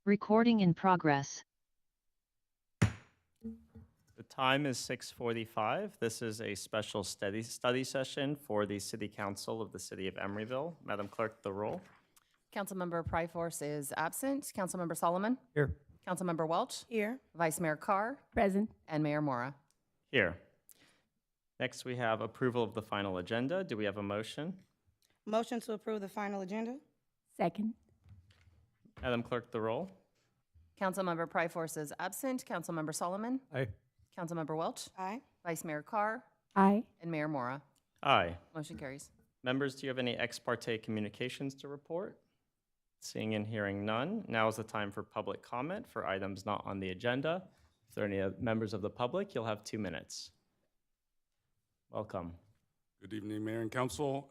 Recording in progress. The time is 6:45. This is a special study session for the City Council of the City of Emeryville. Madam Clerk, the roll. Councilmember Pryforce is absent. Councilmember Solomon? Here. Councilmember Welch? Here. Vice Mayor Carr? Present. And Mayor Mora. Here. Next, we have approval of the final agenda. Do we have a motion? Motion to approve the final agenda? Second. Madam Clerk, the roll. Councilmember Pryforce is absent. Councilmember Solomon? Aye. Councilmember Welch? Aye. Vice Mayor Carr? Aye. And Mayor Mora. Aye. Motion carries. Members, do you have any ex parte communications to report? Seeing and hearing none, now is the time for public comment for items not on the agenda. If there are any members of the public, you'll have 2 minutes. Welcome. Good evening, Mayor and Council.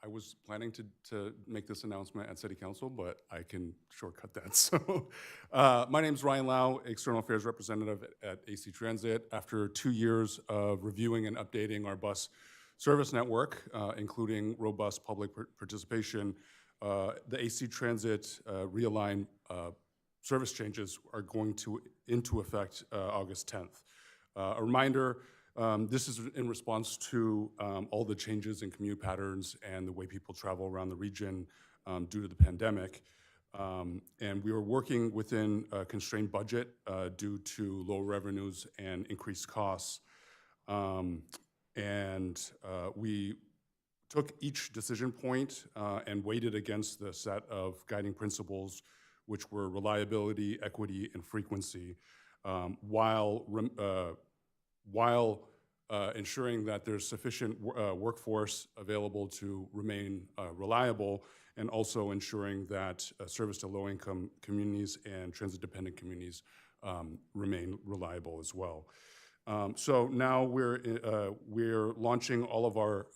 I was planning to make this announcement at City Council, but I can shortcut that. So my name is Ryan Lau, External Affairs Representative at AC Transit. After 2 years of reviewing and updating our bus service network, including robust public participation, the AC Transit realigned service changes are going into effect August 10th. A reminder, this is in response to all the changes in commute patterns and the way people travel around the region due to the pandemic. And we were working within a constrained budget due to low revenues and increased costs. We took each decision point and weighed it against the set of guiding principles, which were reliability, equity, and frequency, while ensuring that there's sufficient workforce available to remain reliable, and also ensuring that service to low-income communities and transit-dependent communities remain reliable as well. So now we're launching all of our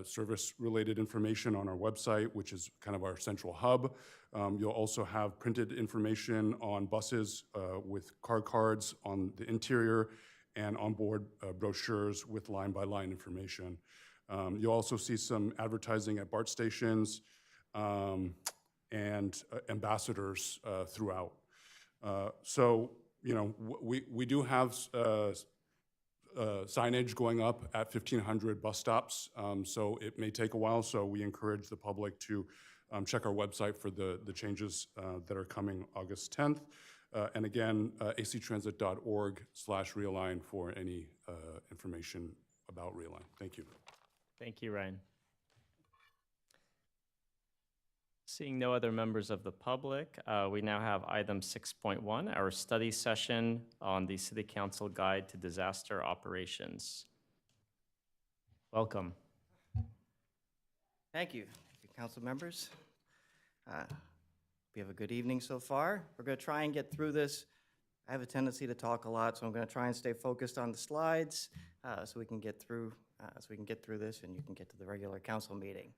service-related information on our website, which is kind of our central hub. You'll also have printed information on buses with car cards on the interior and onboard brochures with line-by-line information. You'll also see some advertising at BART stations and ambassadors throughout. So, you know, we do have signage going up at 1,500 bus stops, so it may take a while, so we encourage the public to check our website for the changes that are coming August 10th. And again, actransit.org/realign for any information about Realign. Thank you. Thank you, Ryan. Seeing no other members of the public, we now have item 6.1, our study session on the City Council Guide to Disaster Operations. Welcome. Thank you, council members. We have a good evening so far. We're going to try and get through this. I have a tendency to talk a lot, so I'm going to try and stay focused on the slides so we can get through this and you can get to the regular council meeting.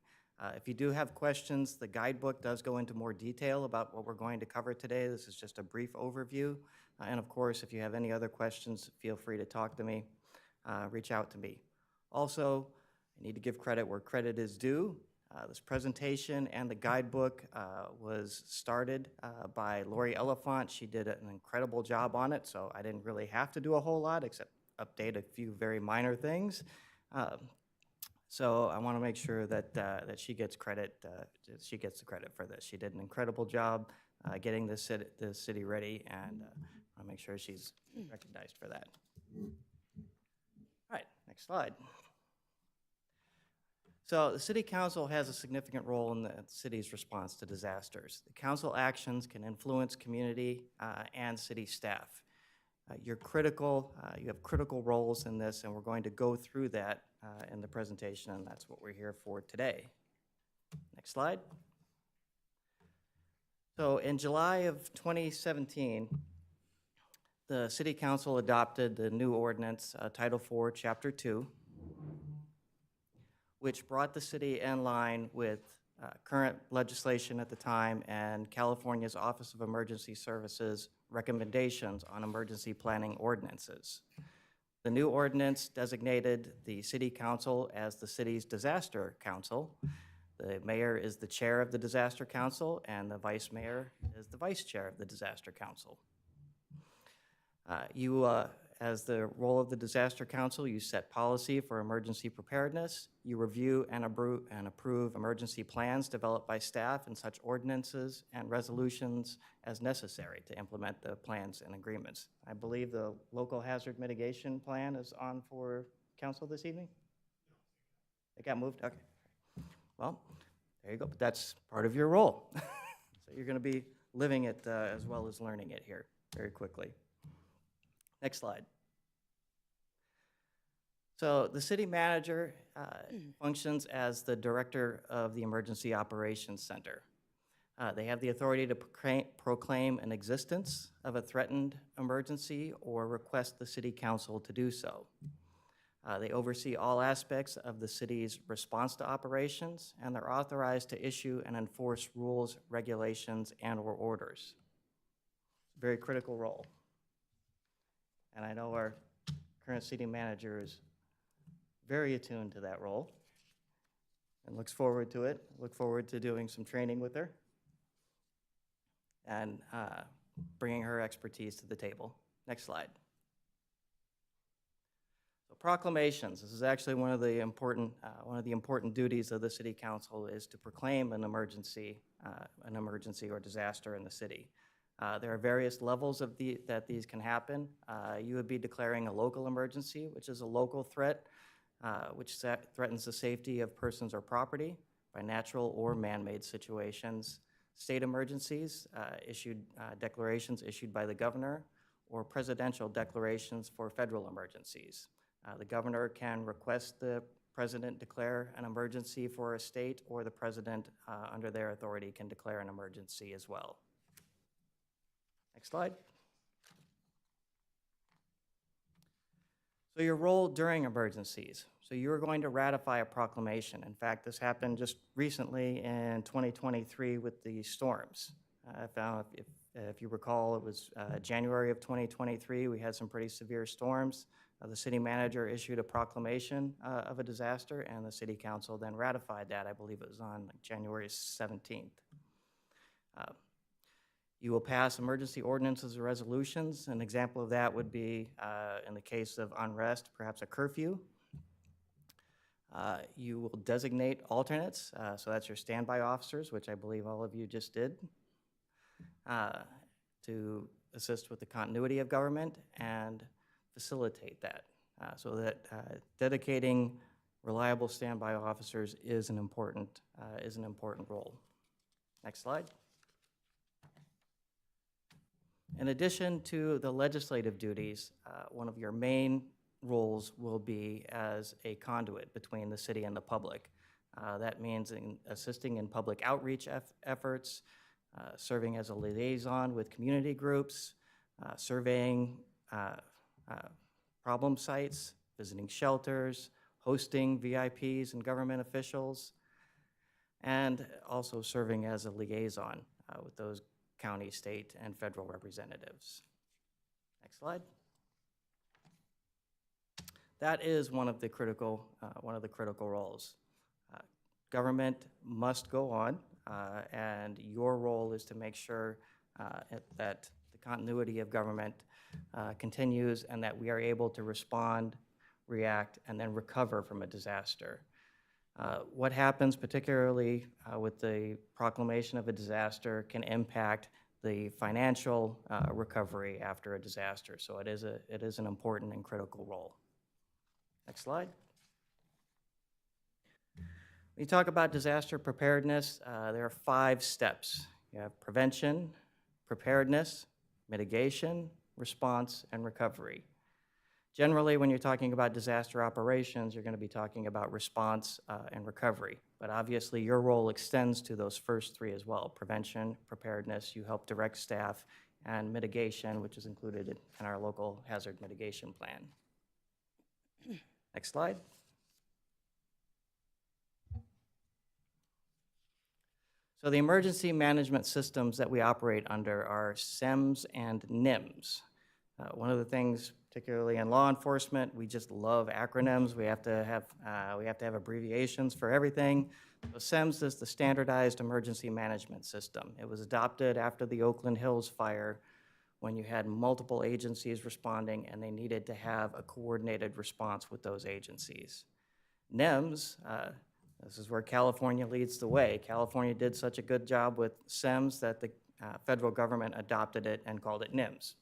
If you do have questions, the guidebook does go into more detail about what we're going to cover today. This is just a brief overview. And of course, if you have any other questions, feel free to talk to me, reach out to me. Also, I need to give credit where credit is due. This presentation and the guidebook was started by Lori Elephant. She did an incredible job on it, so I didn't really have to do a whole lot except update a few very minor things. So I want to make sure that she gets credit. She gets the credit for this. She did an incredible job getting this city ready, and I want to make sure she's recognized for that. All right, next slide. So the City Council has a significant role in the city's response to disasters. The council actions can influence community and city staff. You have critical roles in this, and we're going to go through that in the presentation, and that's what we're here for today. Next slide. So in July of 2017, the City Council adopted the new ordinance, Title IV, Chapter 2, which brought the city in line with current legislation at the time and California's Office of Emergency Services recommendations on emergency planning ordinances. The new ordinance designated the City Council as the city's disaster council, The mayor is the chair of the Disaster Council, and the vice mayor is the vice chair of the Disaster Council. As the role of the Disaster Council, you set policy for emergency preparedness. You review and approve emergency plans developed by staff and such ordinances and resolutions as necessary to implement the plans and agreements. I believe the local hazard mitigation plan is on for council this evening? It got moved? Okay. Well, there you go. But that's part of your role. So you're going to be living it as well as learning it here very quickly. Next slide. So the city manager functions as the director of the Emergency Operations Center. They have the authority to proclaim an existence of a threatened emergency or request the city council to do so. They oversee all aspects of the city's response to operations, and they're authorized to issue and enforce rules, regulations, and/or orders. Very critical role. And I know our current city manager is very attuned to that role and looks forward to it. Look forward to doing some training with her and bringing her expertise to the table. Next slide. So proclamations. This is actually one of the important duties of the city council is to proclaim an emergency or disaster in the city. There are various levels of that these can happen. You would be declaring a local emergency, which is a local threat, which threatens the safety of persons or property by natural or man-made situations. State emergencies, declarations issued by the governor, or presidential declarations for federal emergencies. The governor can request the president declare an emergency for a state, or the president, under their authority, can declare an emergency as well. Next slide. So your role during emergencies. So you're going to ratify a proclamation. In fact, this happened just recently in 2023 with the storms. I found, if you recall, it was January of 2023. We had some pretty severe storms. The city manager issued a proclamation of a disaster, and the city council then ratified that. I believe it was on January 17th. You will pass emergency ordinances or resolutions. An example of that would be, in the case of unrest, perhaps a curfew. You will designate alternates, so that's your standby officers, which I believe all of you just did, to assist with the continuity of government and facilitate that. So that dedicating reliable standby officers is an important role. Next slide. In addition to the legislative duties, one of your main roles will be as a conduit between the city and the public. That means assisting in public outreach efforts, serving as a liaison with community groups, surveying problem sites, visiting shelters, hosting VIPs and government officials, and also serving as a liaison with those county, state, and federal representatives. Next slide. That is one of the critical roles. Government must go on, and your role is to make sure that the continuity of government continues and that we are able to respond, react, and then recover from a disaster. What happens, particularly with the proclamation of a disaster, can impact the financial recovery after a disaster. So it is an important and critical role. Next slide. When you talk about disaster preparedness, there are 5 steps. You have prevention, preparedness, mitigation, response, and recovery. Generally, when you're talking about disaster operations, you're going to be talking about response and recovery. But obviously, your role extends to those first 3 as well. Prevention, preparedness, you help direct staff, and mitigation, which is included in our local hazard mitigation plan. Next slide. So the emergency management systems that we operate under are SEMS and NIMS. One of the things particularly in law enforcement. We just love acronyms. We have to have abbreviations for everything. So SEMS is the Standardized Emergency Management System. It was adopted after the Oakland Hills fire, when you had multiple agencies responding and they needed to have a coordinated response with those agencies. NEMS, this is where California leads the way. California did such a good job with SEMS that the federal government adopted it and called it NIMS.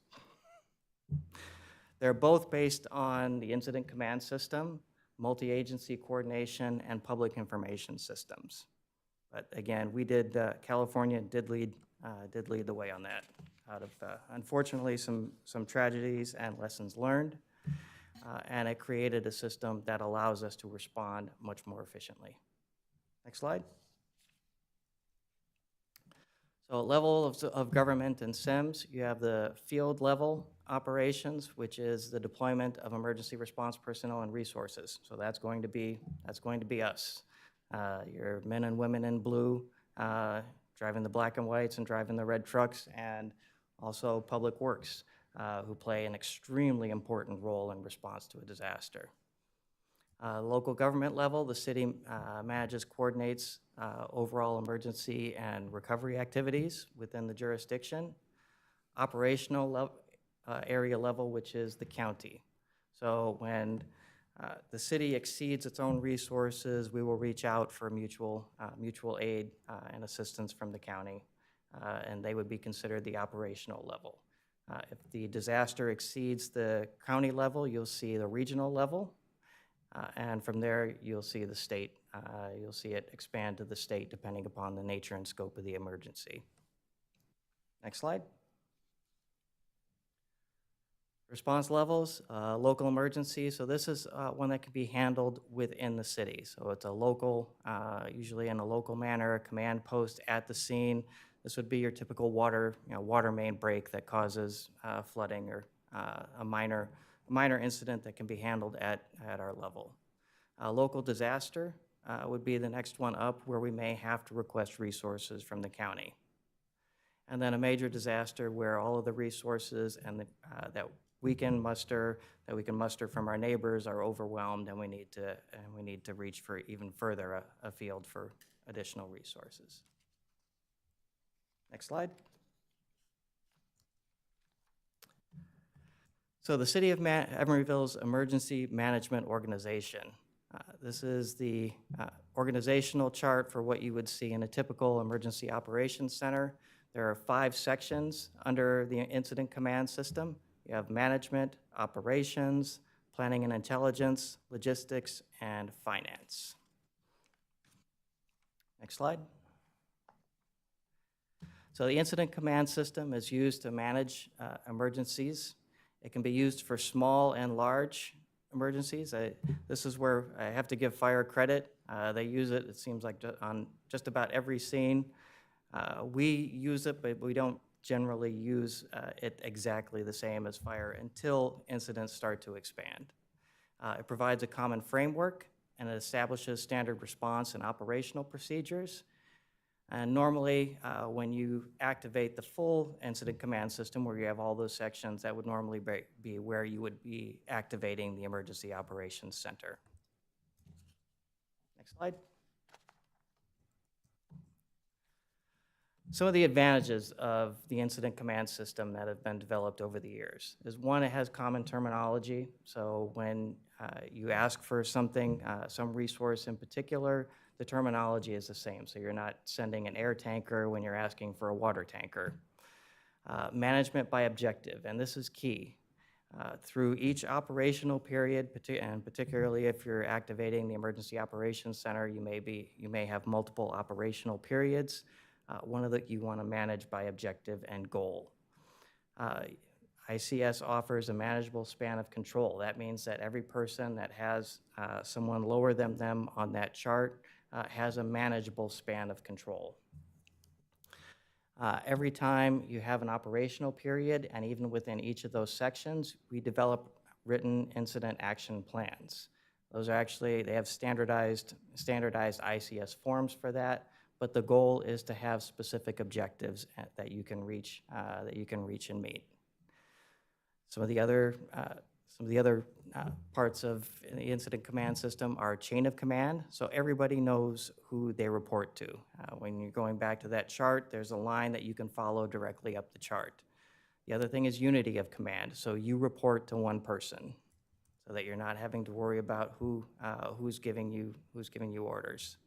They're both based on the Incident Command System, multi-agency coordination, and public information systems. But again, California did lead the way on that. Out of, unfortunately, some tragedies and lessons learned, and it created a system that allows us to respond much more efficiently. Next slide. So level of government and SEMS, you have the field level operations, which is the deployment of emergency response personnel and resources. So that's going to be us. Your men and women in blue, driving the black and whites and driving the red trucks, and also Public Works, who play an extremely important role in response to a disaster. Local government level, the city manages, coordinates overall emergency and recovery activities within the jurisdiction. Operational area level, which is the county. So when the city exceeds its own resources, we will reach out for mutual aid and assistance from the county, and they would be considered the operational level. If the disaster exceeds the county level, you'll see the regional level, and from there you'll see the state. You'll see it expand to the state depending upon the nature and scope of the emergency. Next slide. Response levels, local emergency. So this is one that can be handled within the city. So it's a local, usually in a local manner, a command post at the scene. This would be your typical water main break that causes flooding, or a minor incident that can be handled at our level. Local disaster would be the next one up, where we may have to request resources from the county. And then a major disaster, where all of the resources that we can muster from our neighbors are overwhelmed, and we need to reach for even further afield for additional resources. Next slide. So the City of Emeryville's Emergency Management Organization. This is the organizational chart for what you would see in a typical emergency operations center. There are 5 sections under the Incident Command System. You have management, operations, planning and intelligence, logistics, and finance. Next slide. So the Incident Command System is used to manage emergencies. It can be used for small and large emergencies. This is where I have to give fire credit. They use it, it seems like, on just about every scene. We use it, but we don't generally use it exactly the same as fire until incidents start to expand. It provides a common framework, and it establishes standard response and operational procedures. And normally, when you activate the full Incident Command System, where you have all those sections, that would normally be where you would be activating the Emergency Operations Center. Next slide. Some of the advantages of the Incident Command System that have been developed over the years is, one, it has common terminology. So when you ask for something, some resource in particular, the terminology is the same. So you're not sending an air tanker when you're asking for a water tanker. Management by objective, and this is key. Through each operational period, and particularly if you're activating the Emergency Operations Center, you may have multiple operational periods. One of that you want to manage by objective and goal. ICS offers a manageable span of control. That means that every person that has someone lower than them on that chart has a manageable span of control. Every time you have an operational period, and even within each of those sections, we develop written incident action plans. Those are actually, they have standardized ICS forms for that, but the goal is to have specific objectives that you can reach and meet. Some of the other some of the other parts of the incident command system are chain of command, so everybody knows who they report to. When you're going back to that chart, there's a line that you can follow directly up the chart. The other thing is unity of command, so you report to one person, so that you're not having to worry about who's giving you orders.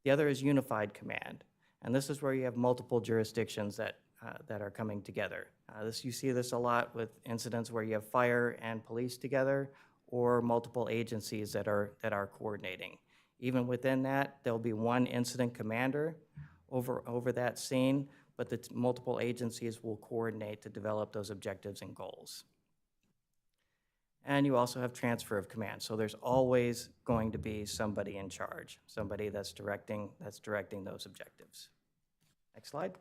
The other is unified command, and this is where you have multiple jurisdictions that are coming together. You see this a lot with incidents where you have fire and police together, or multiple agencies that are coordinating. Even within that, there'll be one incident commander over that scene, but the multiple agencies will coordinate to develop those objectives and goals. And you also have transfer of command. So there's always going to be somebody in charge, somebody that's directing those objectives. Next slide.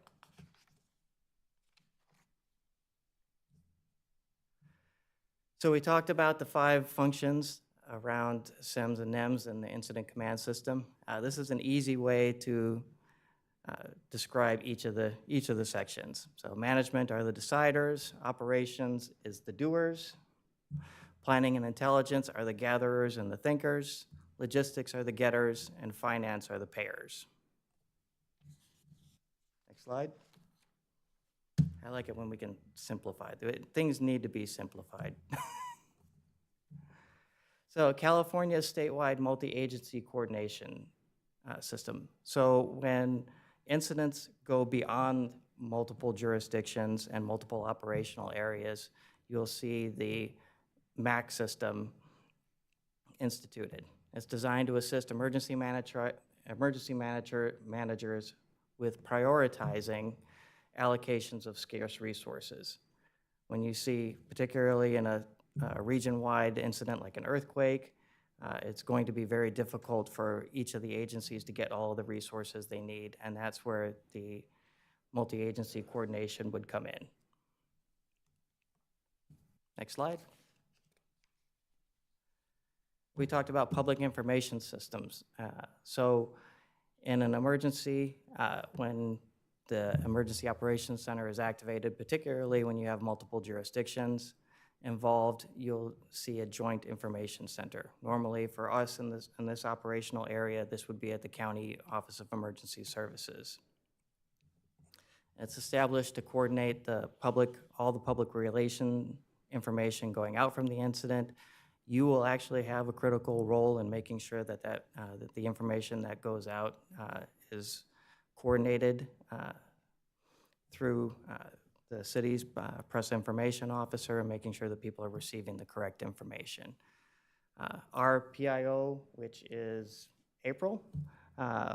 So we talked about the 5 functions around SEMS and NEMS and the incident command system. This is an easy way to describe each of the sections. So management are the deciders, operations is the doers, planning and intelligence are the gatherers and the thinkers, logistics are the getters, and finance are the payers. Next slide. I like it when we can simplify. Things need to be simplified. So California's statewide multi-agency coordination system. So when incidents go beyond multiple jurisdictions and multiple operational areas, you'll see the MAC system instituted. It's designed to assist emergency managers with prioritizing allocations of scarce resources. When you see, particularly in a region-wide incident like an earthquake, it's going to be very difficult for each of the agencies to get all of the resources they need, and that's where the multi-agency coordination would come in. Next slide. We talked about public information systems. So in an emergency, when the Emergency Operations Center is activated, particularly when you have multiple jurisdictions involved, you'll see a joint information center. Normally for us in this operational area, this would be at the County Office of Emergency Services. It's established to coordinate all the public relation information going out from the incident. You will actually have a critical role in making sure that the information that goes out is coordinated through the city's press information officer and making sure that people are receiving the correct information. Our PIO, which is April,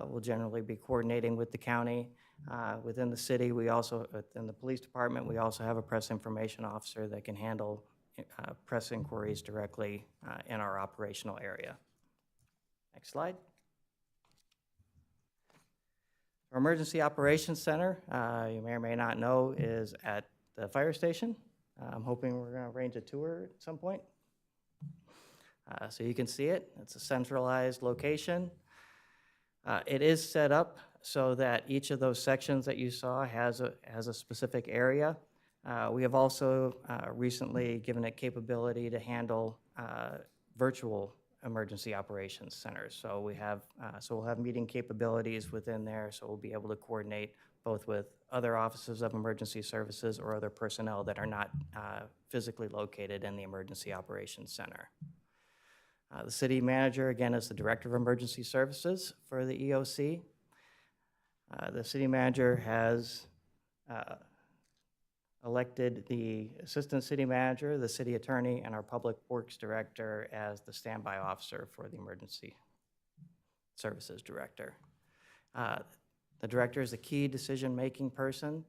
will generally be coordinating with the county. Within the city, within the police department, we also have a press information officer that can handle press inquiries directly in our operational area. Next slide. Our Emergency Operations Center, you may or may not know, is at the fire station. I'm hoping we're going to arrange a tour at some point. So you can see it. It's a centralized location. It is set up so that each of those sections that you saw has a specific area. We have also recently given it capability to handle virtual emergency operations centers. So we'll have meeting capabilities within there, so we'll be able to coordinate both with other offices of emergency services or other personnel that are not physically located in the Emergency Operations Center. The city manager, again, is the Director of Emergency Services for the EOC. The city manager has elected the assistant city manager, the city attorney, and our public works director as the standby officer for the emergency services director. The director is a key decision-making person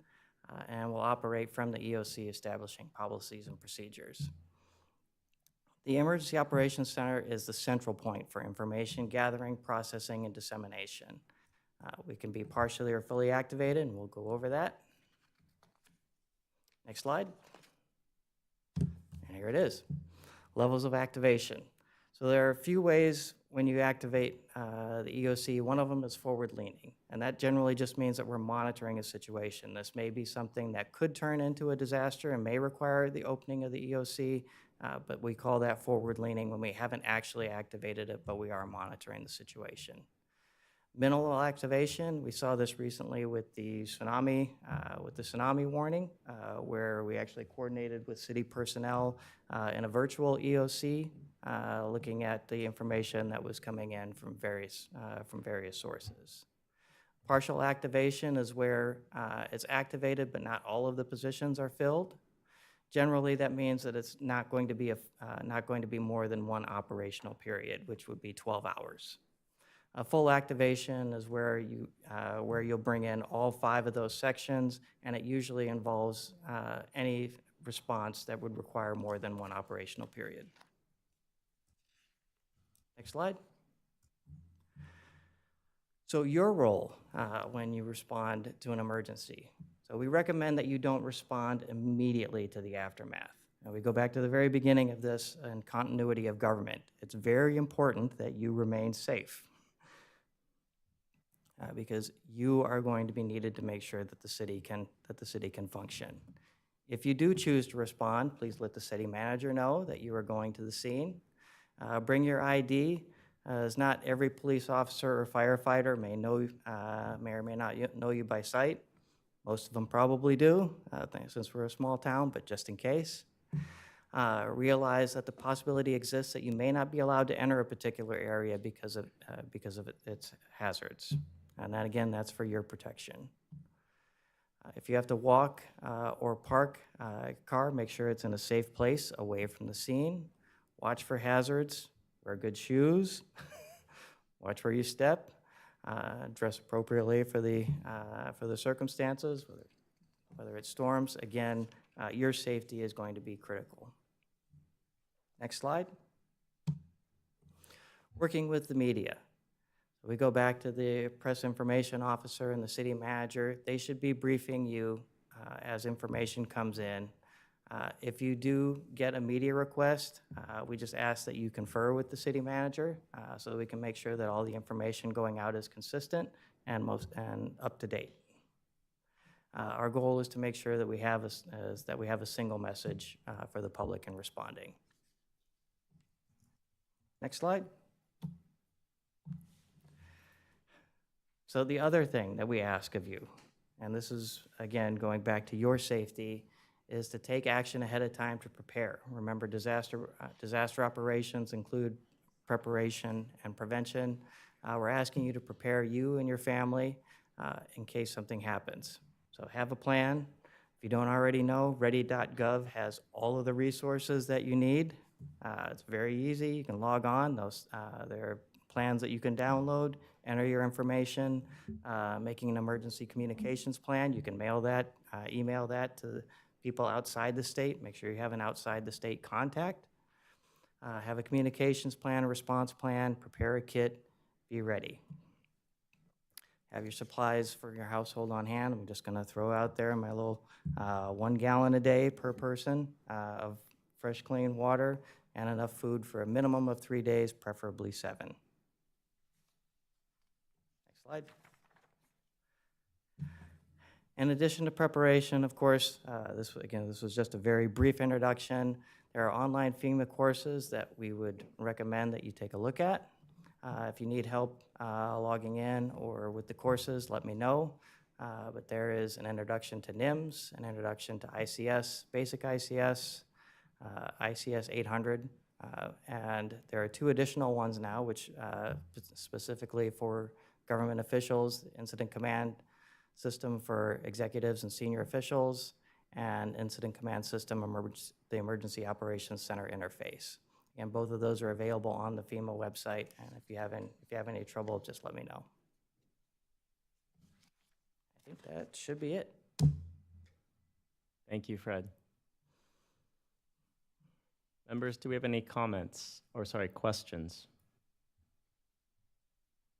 and will operate from the EOC, establishing policies and procedures. The Emergency Operations Center is the central point for information gathering, processing, and dissemination. We can be partially or fully activated, and we'll go over that. Next slide. And here it is, levels of activation. So there are a few ways when you activate the EOC, one of them is forward-leaning, and that generally just means that we're monitoring a situation. This may be something that could turn into a disaster and may require the opening of the EOC, but we call that forward-leaning when we haven't actually activated it, but we are monitoring the situation. Minimal activation, we saw this recently with the tsunami warning, where we actually coordinated with city personnel in a virtual EOC, looking at the information that was coming in from various sources. Partial activation is where it's activated, but not all of the positions are filled. Generally, that means that it's not going to be more than one operational period, which would be 12 hours. A full activation is where you'll bring in all 5 of those sections, and it usually involves any response that would require more than one operational period. Next slide. So your role when you respond to an emergency. So we recommend that you don't respond immediately to the aftermath. Now we go back to the very beginning of this and continuity of government. It's very important that you remain safe. Because you are going to be needed to make sure that the city can function. If you do choose to respond, please let the city manager know that you are going to the scene. Bring your ID, as not every police officer or firefighter may or may not know you by sight. Most of them probably do, since we're a small town, but just in case. Realize that the possibility exists that you may not be allowed to enter a particular area because of its hazards. And that, again, that's for your protection. If you have to walk or park a car, make sure it's in a safe place away from the scene. Watch for hazards, wear good shoes, watch where you step, dress appropriately for the circumstances, whether it's storms. Again, your safety is going to be critical. Next slide. Working with the media. We go back to the press information officer and the city manager. They should be briefing you as information comes in. If you do get a media request, we just ask that you confer with the city manager so that we can make sure that all the information going out is consistent and up to date. Our goal is to make sure that we have a single message for the public in responding. Next slide. So the other thing that we ask of you, and this is, again, going back to your safety, is to take action ahead of time to prepare. Remember, disaster operations include preparation and prevention. We're asking you to prepare you and your family in case something happens. So have a plan. If you don't already know, ready.gov has all of the resources that you need. It's very easy. You can log on. There are plans that you can download, enter your information, making an emergency communications plan. You can mail that, email that to people outside the state. Make sure you have an outside the state contact. Have a communications plan, a response plan, prepare a kit, be ready. Have your supplies for your household on hand. I'm just gonna throw out there my little 1 gallon a day per person of fresh, clean water and enough food for a minimum of 3 days, preferably 7. Next slide. In addition to preparation, of course, this was just a very brief introduction. There are online FEMA courses that we would recommend that you take a look at. If you need help logging in or with the courses, let me know. But there is an introduction to NIMS, an introduction to ICS, basic ICS, ICS 800, and there are 2 additional ones now, which specifically for government officials, Incident Command System for executives and senior officials, and Incident Command System, the Emergency Operations Center interface. And both of those are available on the FEMA website, and if you have any trouble, just let me know. I think that should be it. Thank you, Fred. Members, do we have any comments, or sorry, questions?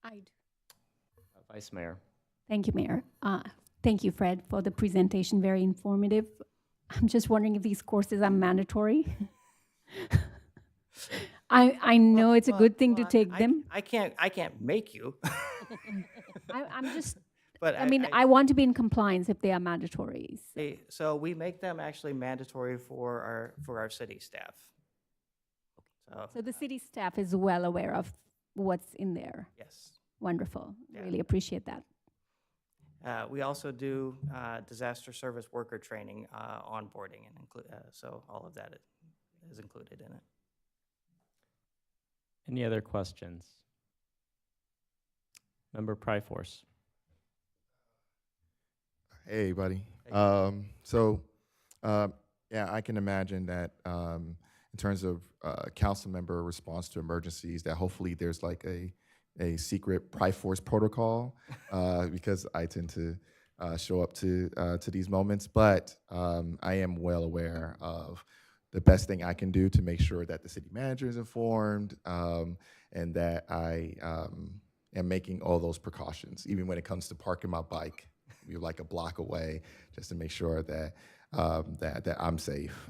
I do. Vice Mayor. Thank you, Mayor. Thank you, Fred, for the presentation. Very informative. I'm just wondering if these courses are mandatory. I know it's a Well, good thing to well, take them. I can't make you. I'm just, But I mean, I want to be in compliance if they are mandatory. So. so we make them actually mandatory for our city staff. So the city staff is well aware of what's in there. Yes. Wonderful. Yeah. Really appreciate that. We also do disaster service worker training, onboarding, and so all of that is included in it. Any other questions? Member Pryforce. Hey, buddy. Hey. Yeah, I can imagine that in terms of council member response to emergencies, that hopefully there's like a secret Pryforce protocol because I tend to show up to these moments. But I am well aware of the best thing I can do to make sure that the city manager is informed and that I am making all those precautions, even when it comes to parking my bike. You're like a block away, just to make sure that that I'm safe.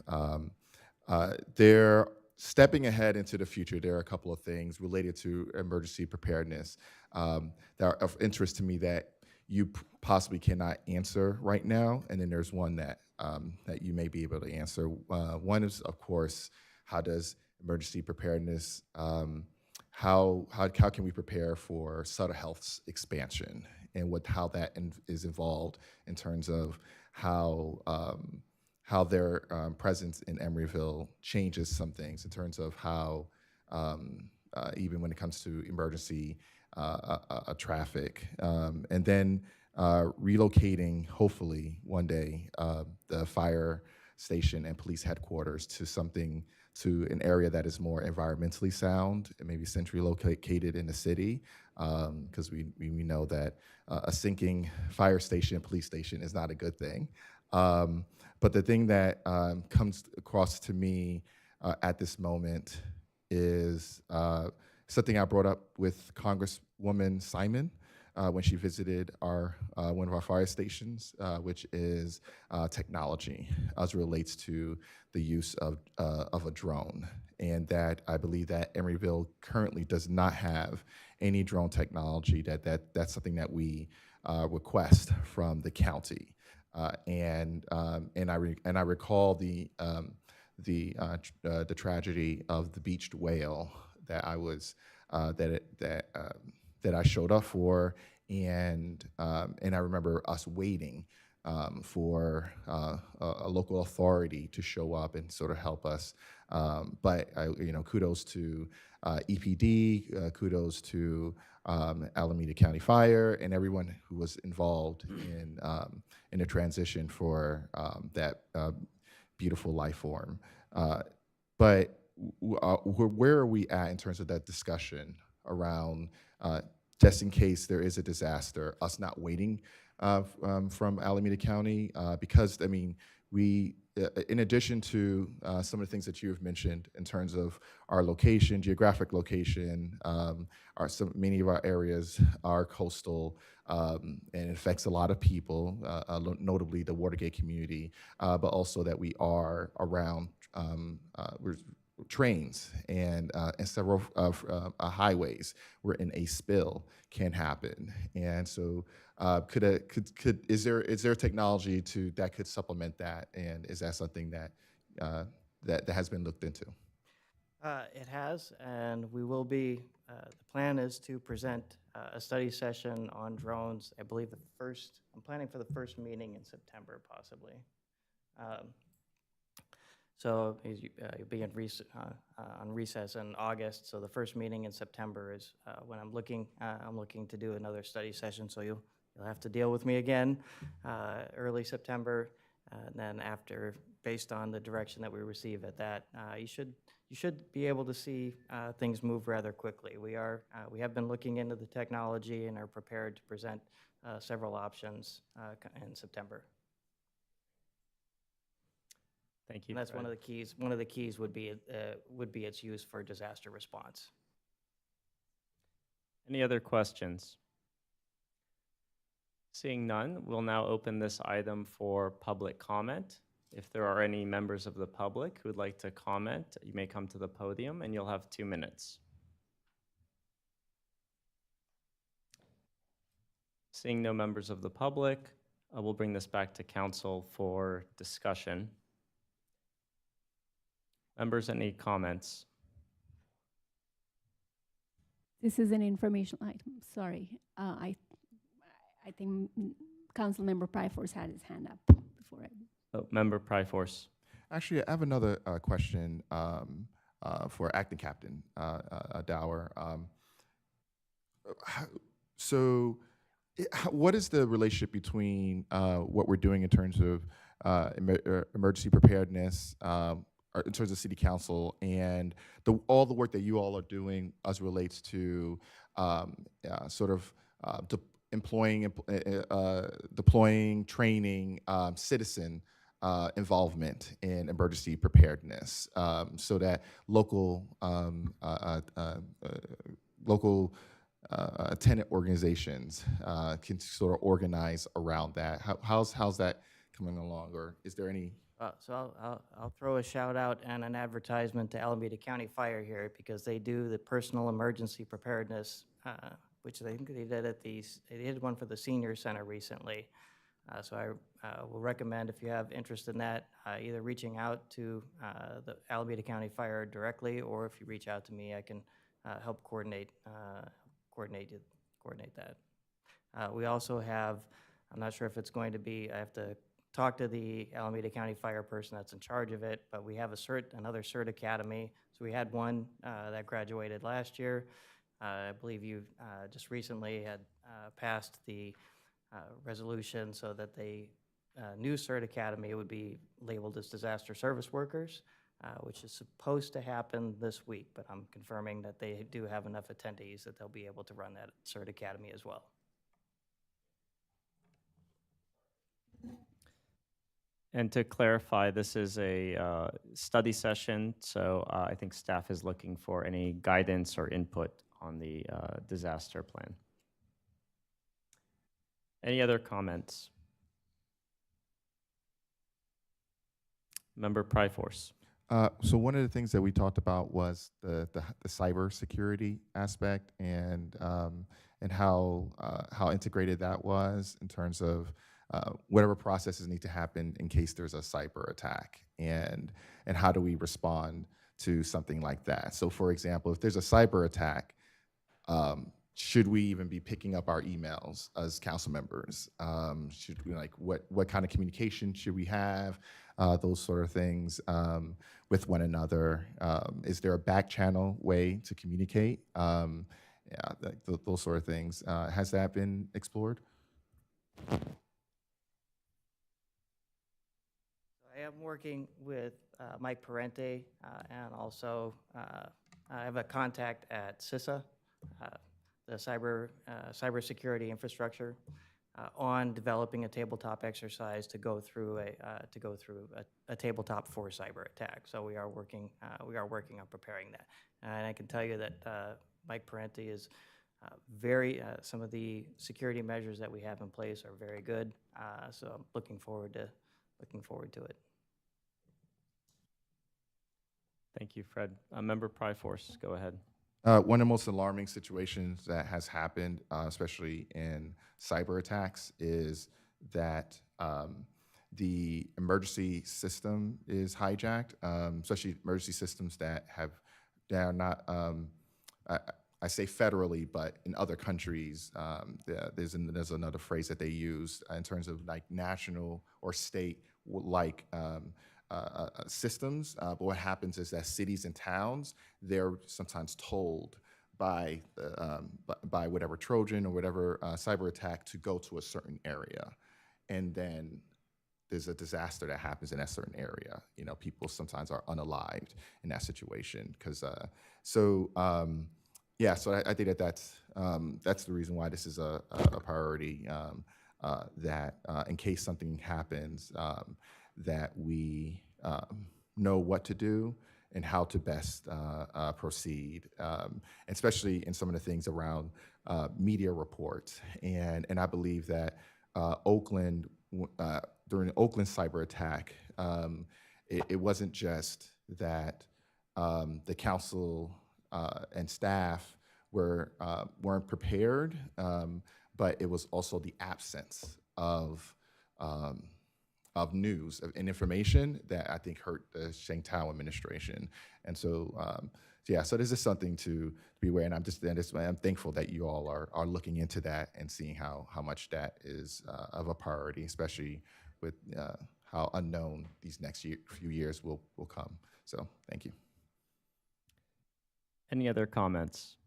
They're stepping ahead into the future. There are a couple of things related to emergency preparedness that are of interest to me that you possibly cannot answer right now, and then there's one that that you may be able to answer. One is, of course, how does emergency preparedness how can we prepare for Sutter Health's expansion and how that is involved in terms of how their presence in Emeryville changes some things in terms of how even when it comes to emergency traffic, and then relocating hopefully one day the fire station and police headquarters to an area that is more environmentally sound and maybe centrally located in the city, because we know that a sinking fire station, police station is not a good thing. But the thing that comes across to me at this moment is something I brought up with Congresswoman Simon when she visited one of our fire stations, which is technology as it relates to the use of a drone. And that I believe that Emeryville currently does not have any drone technology. That's something that we request from the county. And I recall the tragedy of the beached whale that I showed up for, and I remember us waiting for a local authority to show up and sort of help us. But kudos to EPD, kudos to Alameda County Fire, and everyone who was involved in the transition for that beautiful life form. But where are we at in terms of that discussion around just in case there is a disaster, us not waiting from Alameda County? Because, I mean, we, in addition to some of the things that you have mentioned in terms of our location, geographic location, many of our areas are coastal, and it affects a lot of people, notably the Watergate community, but also that we are around trains and several highways wherein a spill can happen. And so is there technology that could supplement that, and is that something that that has been looked into? It has, and we will be, the plan is to present a study session on drones, I believe I'm planning for the first meeting in September, possibly. So you'll be on recess in August, so the first meeting in September is when I'm looking to do another study session, so you'll have to deal with me again early September, and then after, based on the direction that we receive at that, you should be able to see things move rather quickly. We have been looking into the technology and are prepared to present several options in September. Thank you. And that's Fred. one of the keys. One of the keys would be its use for disaster response. Any other questions? Seeing none, we'll now open this item for public comment. If there are any members of the public who would like to comment, you may come to the podium and you'll have 2 minutes. Seeing no members of the public, we'll bring this back to council for discussion. Members, any comments? This is an informational item, sorry. I think Councilmember Pryforce had his hand up before I. Oh, Member Pryforce. Actually, I have another question for Acting Captain Dower. So, what is the relationship between what we're doing in terms of emergency preparedness, or in terms of City Council, and all the work that you all are doing as relates to deploying, training citizen involvement in emergency preparedness, so that local tenant organizations can sort of organize around that. How's that coming along, or is there any? So I'll throw a shout out and an advertisement to Alameda County Fire here, because they do the personal emergency preparedness, which I think they did they did one for the senior center recently. So I will recommend, if you have interest in that, either reaching out to the Alameda County Fire directly, or if you reach out to me, I can help coordinate that. We also have, I'm not sure if it's going to be, I have to talk to the Alameda County Fire person that's in charge of it, but we have another CERT Academy. So we had one that graduated last year. I believe you just recently had passed the resolution so that the new CERT Academy would be labeled as disaster service workers, which is supposed to happen this week, but I'm confirming that they do have enough attendees that they'll be able to run that CERT Academy as well. And to clarify, this is a study session, so I think staff is looking for any guidance or input on the disaster plan. Any other comments? Member Pryforce. So one of the things that we talked about was the cyber security aspect, and how integrated that was in terms of whatever processes need to happen in case there's a cyber attack, and how do we respond to something like that. So for example, if there's a cyber attack, should we even be picking up our emails as council members? Should we, what kind of communication should we have? Those sort of things with one another. Is there a back channel way to communicate? Those sort of things. Has that been explored? I am working with Mike Parente, and also I have a contact at CISA, the cybersecurity infrastructure, on developing a tabletop exercise to go through a tabletop for cyber attack. So we are working on preparing that, and I can tell you that Mike Parente is some of the security measures that we have in place are very good. So I'm looking forward to it. Thank you, Fred. Member Pryforce, go ahead. One of the most alarming situations that has happened, especially in cyber attacks, is that the emergency system is hijacked, especially emergency systems that are not, I say federally, but in other countries, there's another phrase that they use in terms of like national or state like systems. But what happens is that cities and towns, they're sometimes told by whatever Trojan or whatever cyber attack to go to a certain area, and then there's a disaster that happens in that certain area. You know, people sometimes are unalived in that situation. So I think that's the reason why this is a priority. That in case something happens, that we know what to do and how to best proceed, especially in some of the things around media reports. And I believe that Oakland, during the Oakland cyber attack, It wasn't just that the council and staff weren't prepared, but it was also the absence of news and information that I think hurt the Shangtao administration. And so, yeah, so this is something to be aware, and I'm thankful that you all are looking into that and seeing how much that is of a priority, especially with how unknown these next few years will come. So, thank you. Any other comments?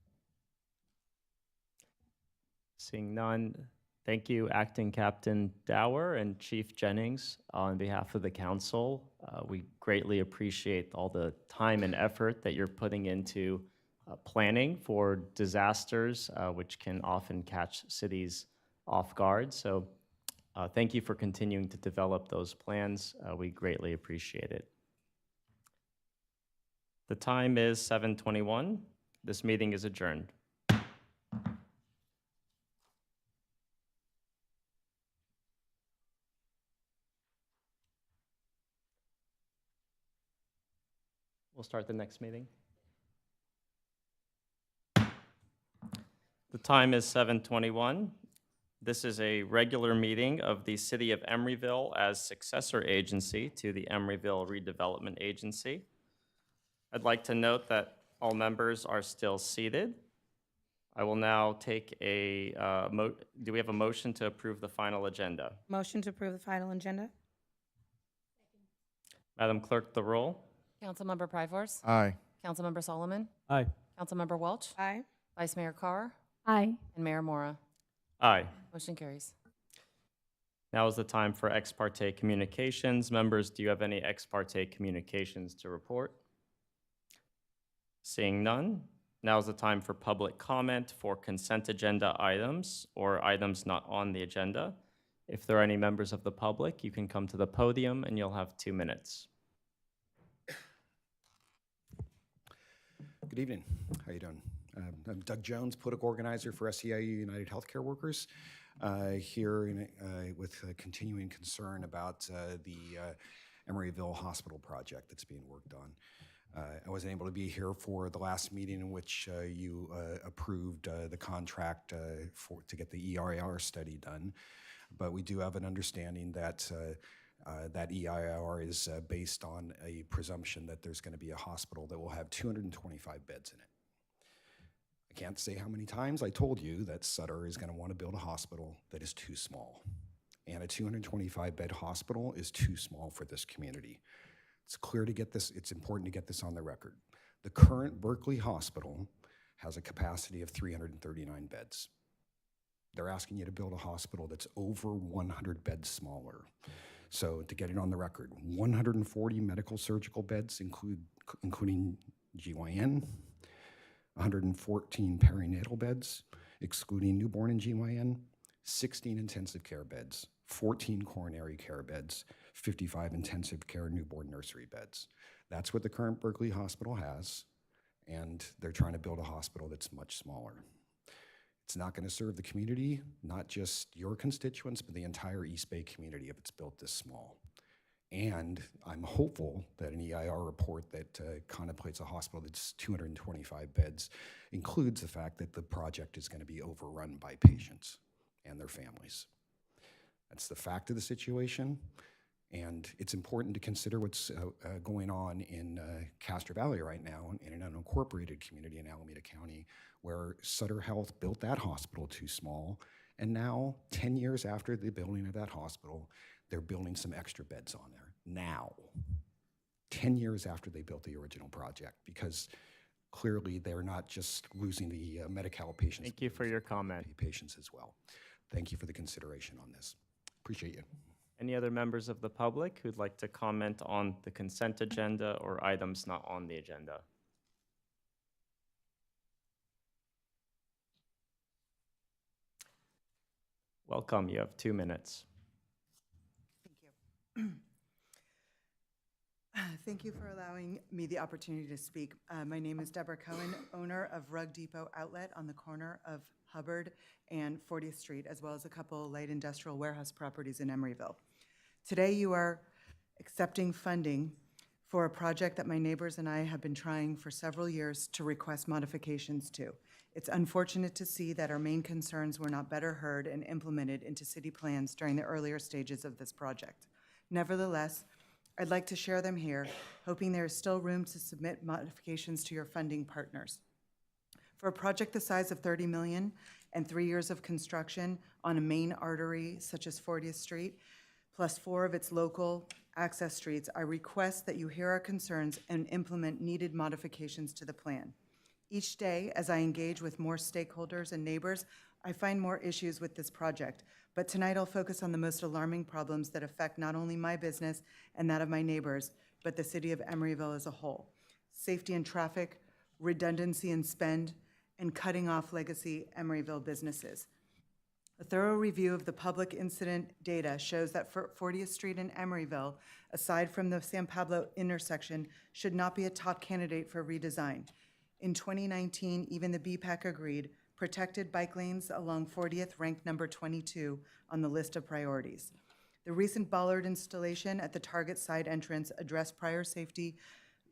Seeing none, thank you, Acting Captain Dower and Chief Jennings. On behalf of the council, we greatly appreciate all the time and effort that you're putting into planning for disasters, which can often catch cities off guard. So thank you for continuing to develop those plans. We greatly appreciate it. The time is 7:21. This meeting is adjourned. We'll start the next meeting. The time is 7:21. This is a regular meeting of the City of Emeryville as successor agency to the Emeryville Redevelopment Agency. I'd like to note that all members are still seated. I will now take a, do we have a motion to approve the final agenda? Motion to approve the final agenda? Madam Clerk, the roll. Councilmember Pryforce, Aye. Councilmember Solomon, Aye. Councilmember Welch, Aye. Vice Mayor Carr, Aye. and Mayor Mora. Aye. Motion carries. Now is the time for ex parte communications. Members, do you have any ex parte communications to report? Seeing none, now is the time for public comment for consent agenda items or items not on the agenda. If there are any members of the public, you can come to the podium and you'll have 2 minutes. Good evening. How you doing? I'm Doug Jones, political organizer for SEIU United Healthcare Workers, here with continuing concern about the Emeryville Hospital project that's being worked on. I wasn't able to be here for the last meeting in which you approved the contract to get the EIR study done, but we do have an understanding that that EIR is based on a presumption that there's going to be a hospital that will have 225 beds in it. I can't say how many times I told you that Sutter is going to want to build a hospital that is too small. And a 225-bed hospital is too small for this community. It's clear to get this, it's important to get this on the record. The current Berkeley Hospital has a capacity of 339 beds. They're asking you to build a hospital that's over 100 beds smaller. So to get it on the record, 140 medical surgical beds including GYN, 114 perinatal beds, excluding newborn and GYN, 16 intensive care beds, 14 coronary care beds, 55 intensive care newborn nursery beds. That's what the current Berkeley Hospital has, and they're trying to build a hospital that's much smaller. It's not going to serve the community, not just your constituents, but the entire East Bay community if it's built this small. And I'm hopeful that an EIR report that contemplates a hospital that's 225 beds includes the fact that the project is going to be overrun by patients and their families. That's the fact of the situation, and it's important to consider what's going on in Castro Valley right now in an unincorporated community in Alameda County where Sutter Health built that hospital too small, and now 10 years after the building of that hospital, they're building some extra beds on there now, 10 years after they built the original project, because clearly they're not just losing the Medi-Cal patients. Thank you for your comment. Patients as well. Thank you for the consideration on this. Appreciate you. Any other members of the public who'd like to comment on the consent agenda or items not on the agenda? Welcome, you have 2 minutes. Thank you. Thank you for allowing me the opportunity to speak. My name is Deborah Cohen, owner of Rug Depot Outlet on the corner of Hubbard and 40th Street, as well as a couple light industrial warehouse properties in Emeryville. Today you are accepting funding for a project that my neighbors and I have been trying for several years to request modifications to. It's unfortunate to see that our main concerns were not better heard and implemented into city plans during the earlier stages of this project. Nevertheless, I'd like to share them here, hoping there is still room to submit modifications to your funding partners. For a project the size of $30 million and 3 years of construction on a main artery such as 40th Street, plus 4 of its local access streets, I request that you hear our concerns and implement needed modifications to the plan. Each day, as I engage with more stakeholders and neighbors, I find more issues with this project. But tonight I'll focus on the most alarming problems that affect not only my business and that of my neighbors, but the city of Emeryville as a whole. Safety and traffic, redundancy and spend, and cutting off legacy Emeryville businesses. A thorough review of the public incident data shows that 40th Street in Emeryville, aside from the San Pablo intersection, should not be a top candidate for redesign. In 2019, even the BPAC agreed protected bike lanes along 40th ranked number 22 on the list of priorities. The recent bollard installation at the Target side entrance addressed prior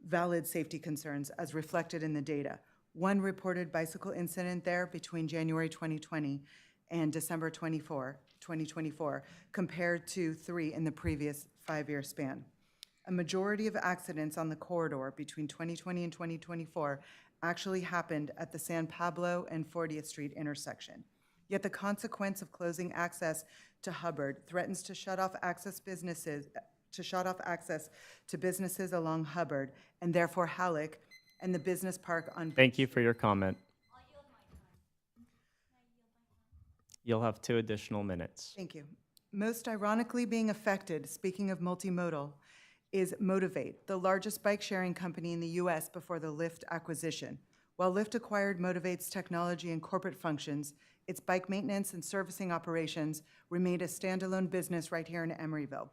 valid safety concerns as reflected in the data. One reported bicycle incident there between January 2020 and December 2024, compared to 3 in the previous 5-year span. A majority of accidents on the corridor between 2020 and 2024 actually happened at the San Pablo and 40th Street intersection. Yet the consequence of closing access to Hubbard threatens to shut off access to businesses along Hubbard and therefore Halleck and the business park on. Thank you for your comment. You'll have 2 additional minutes. Thank you. Most ironically being affected, speaking of multimodal, is Motivate, the largest bike-sharing company in the U.S. before the Lyft acquisition. While Lyft acquired Motivate's technology and corporate functions, its bike maintenance and servicing operations remained a standalone business right here in Emeryville.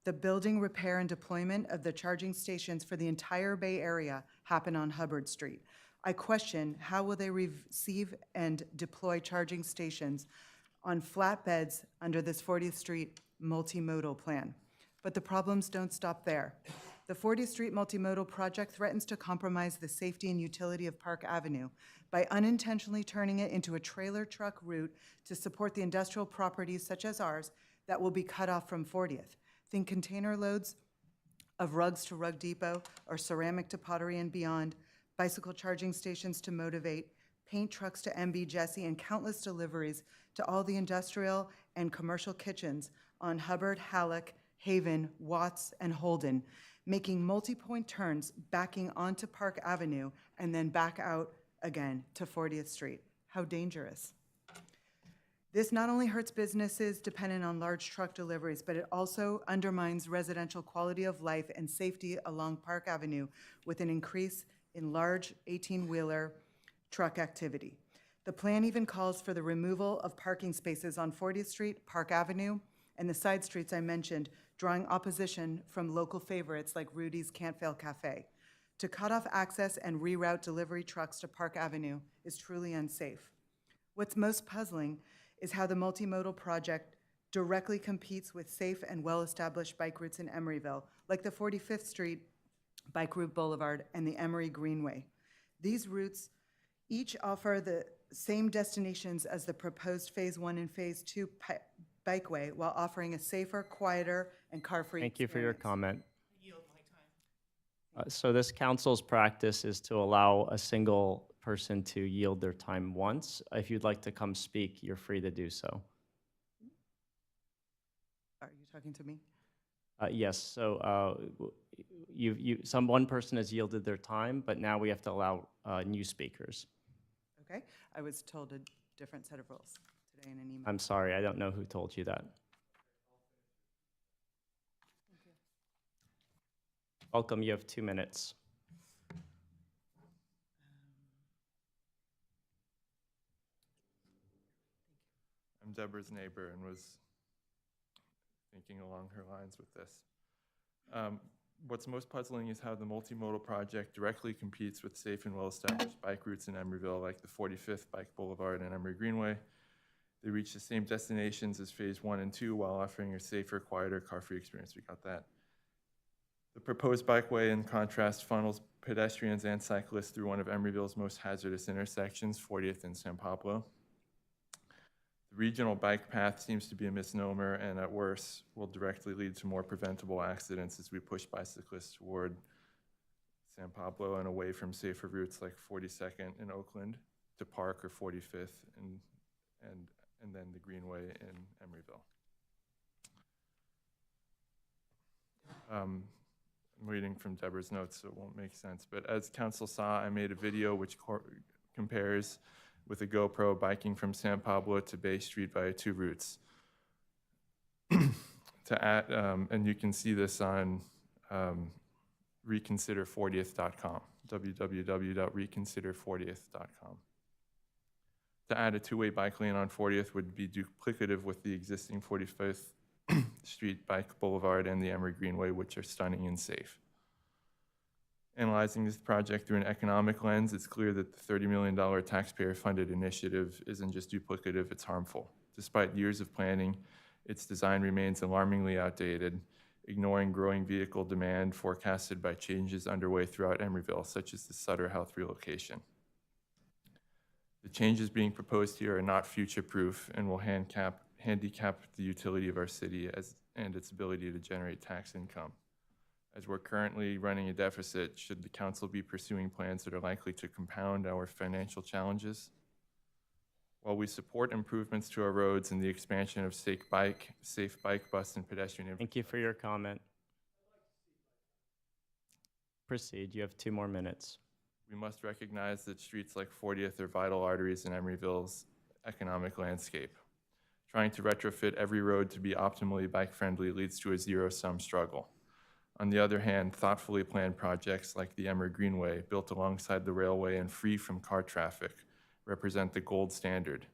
The building, repair, and deployment of the charging stations for the entire Bay Area happen on Hubbard Street. I question how will they receive and deploy charging stations on flatbeds under this 40th Street multimodal plan. But the problems don't stop there. The 40th Street multimodal project threatens to compromise the safety and utility of Park Avenue by unintentionally turning it into a trailer truck route to support the industrial properties such as ours that will be cut off from 40th. Think container loads of rugs to Rug Depot or ceramic to Pottery and Beyond, bicycle charging stations to Motivate, paint trucks to MB Jesse, and countless deliveries to all the industrial and commercial kitchens on Hubbard, Halleck, Haven, Watts, and Holden, making multi-point turns backing onto Park Avenue and then back out again to 40th Street. How dangerous. This not only hurts businesses dependent on large truck deliveries, but it also undermines residential quality of life and safety along Park Avenue with an increase in large 18-wheeler truck activity. The plan even calls for the removal of parking spaces on 40th Street, Park Avenue, and the side streets I mentioned, drawing opposition from local favorites like Rudy's Can't Fail Cafe. To cut off access and reroute delivery trucks to Park Avenue is truly unsafe. What's most puzzling is how the multimodal project directly competes with safe and well-established bike routes in Emeryville, like the 45th Street Bike Route Boulevard and the Emery Greenway. These routes each offer the same destinations as the proposed Phase 1 and Phase 2 bikeway while offering a safer, quieter, and car-free Thank you for your experience. comment. So this council's practice is to allow a single person to yield their time once. If you'd like to come speak, you're free to do so. Are you talking to me? Yes, so one person has yielded their time, but now we have to allow new speakers. Okay. I was told a different set of rules today in an email. I'm sorry, I don't know who told you that. Welcome, you have 2 minutes. I'm Deborah's neighbor and was thinking along her lines with this. What's most puzzling is how the multimodal project directly competes with safe and well-established bike routes in Emeryville, like the 45th Bike Boulevard and Emery Greenway. They reach the same destinations as Phase 1 and 2 while offering a safer, quieter, car-free experience. We got that. The proposed bikeway, in contrast, funnels pedestrians and cyclists through one of Emeryville's most hazardous intersections, 40th and San Pablo. The regional bike path seems to be a misnomer and, at worst, will directly lead to more preventable accidents as we push bicyclists toward San Pablo and away from safer routes like 42nd in Oakland to Park or 45th and then the Greenway in Emeryville. I'm reading from Deborah's notes, so it won't make sense. But as council saw, I made a video which compares with a GoPro biking from San Pablo to Bay Street via 2 routes. To add, and you can see this on reconsider40th.com, www.reconsider40th.com. To add a 2-way bike lane on 40th would be duplicative with the existing 45th Street Bike Boulevard and the Emery Greenway, which are stunning and safe. Analyzing this project through an economic lens, it's clear that the $30 million taxpayer-funded initiative isn't just duplicative, it's harmful. Despite years of planning, its design remains alarmingly outdated, ignoring growing vehicle demand forecasted by changes underway throughout Emeryville, such as the Sutter Health relocation. The changes being proposed here are not future-proof and will handicap the utility of our city and its ability to generate tax income. As we're currently running a deficit, should the council be pursuing plans that are likely to compound our financial challenges? While we support improvements to our roads and the expansion of safe bike, bus, and pedestrian infrastructure. Thank you for your comment. Proceed. You have 2 more minutes. We must recognize that streets like 40th are vital arteries in Emeryville's economic landscape. Trying to retrofit every road to be optimally bike-friendly leads to a zero-sum struggle. On the other hand, thoughtfully planned projects like the Emery Greenway, built alongside the railway and free from car traffic, represent the gold standard,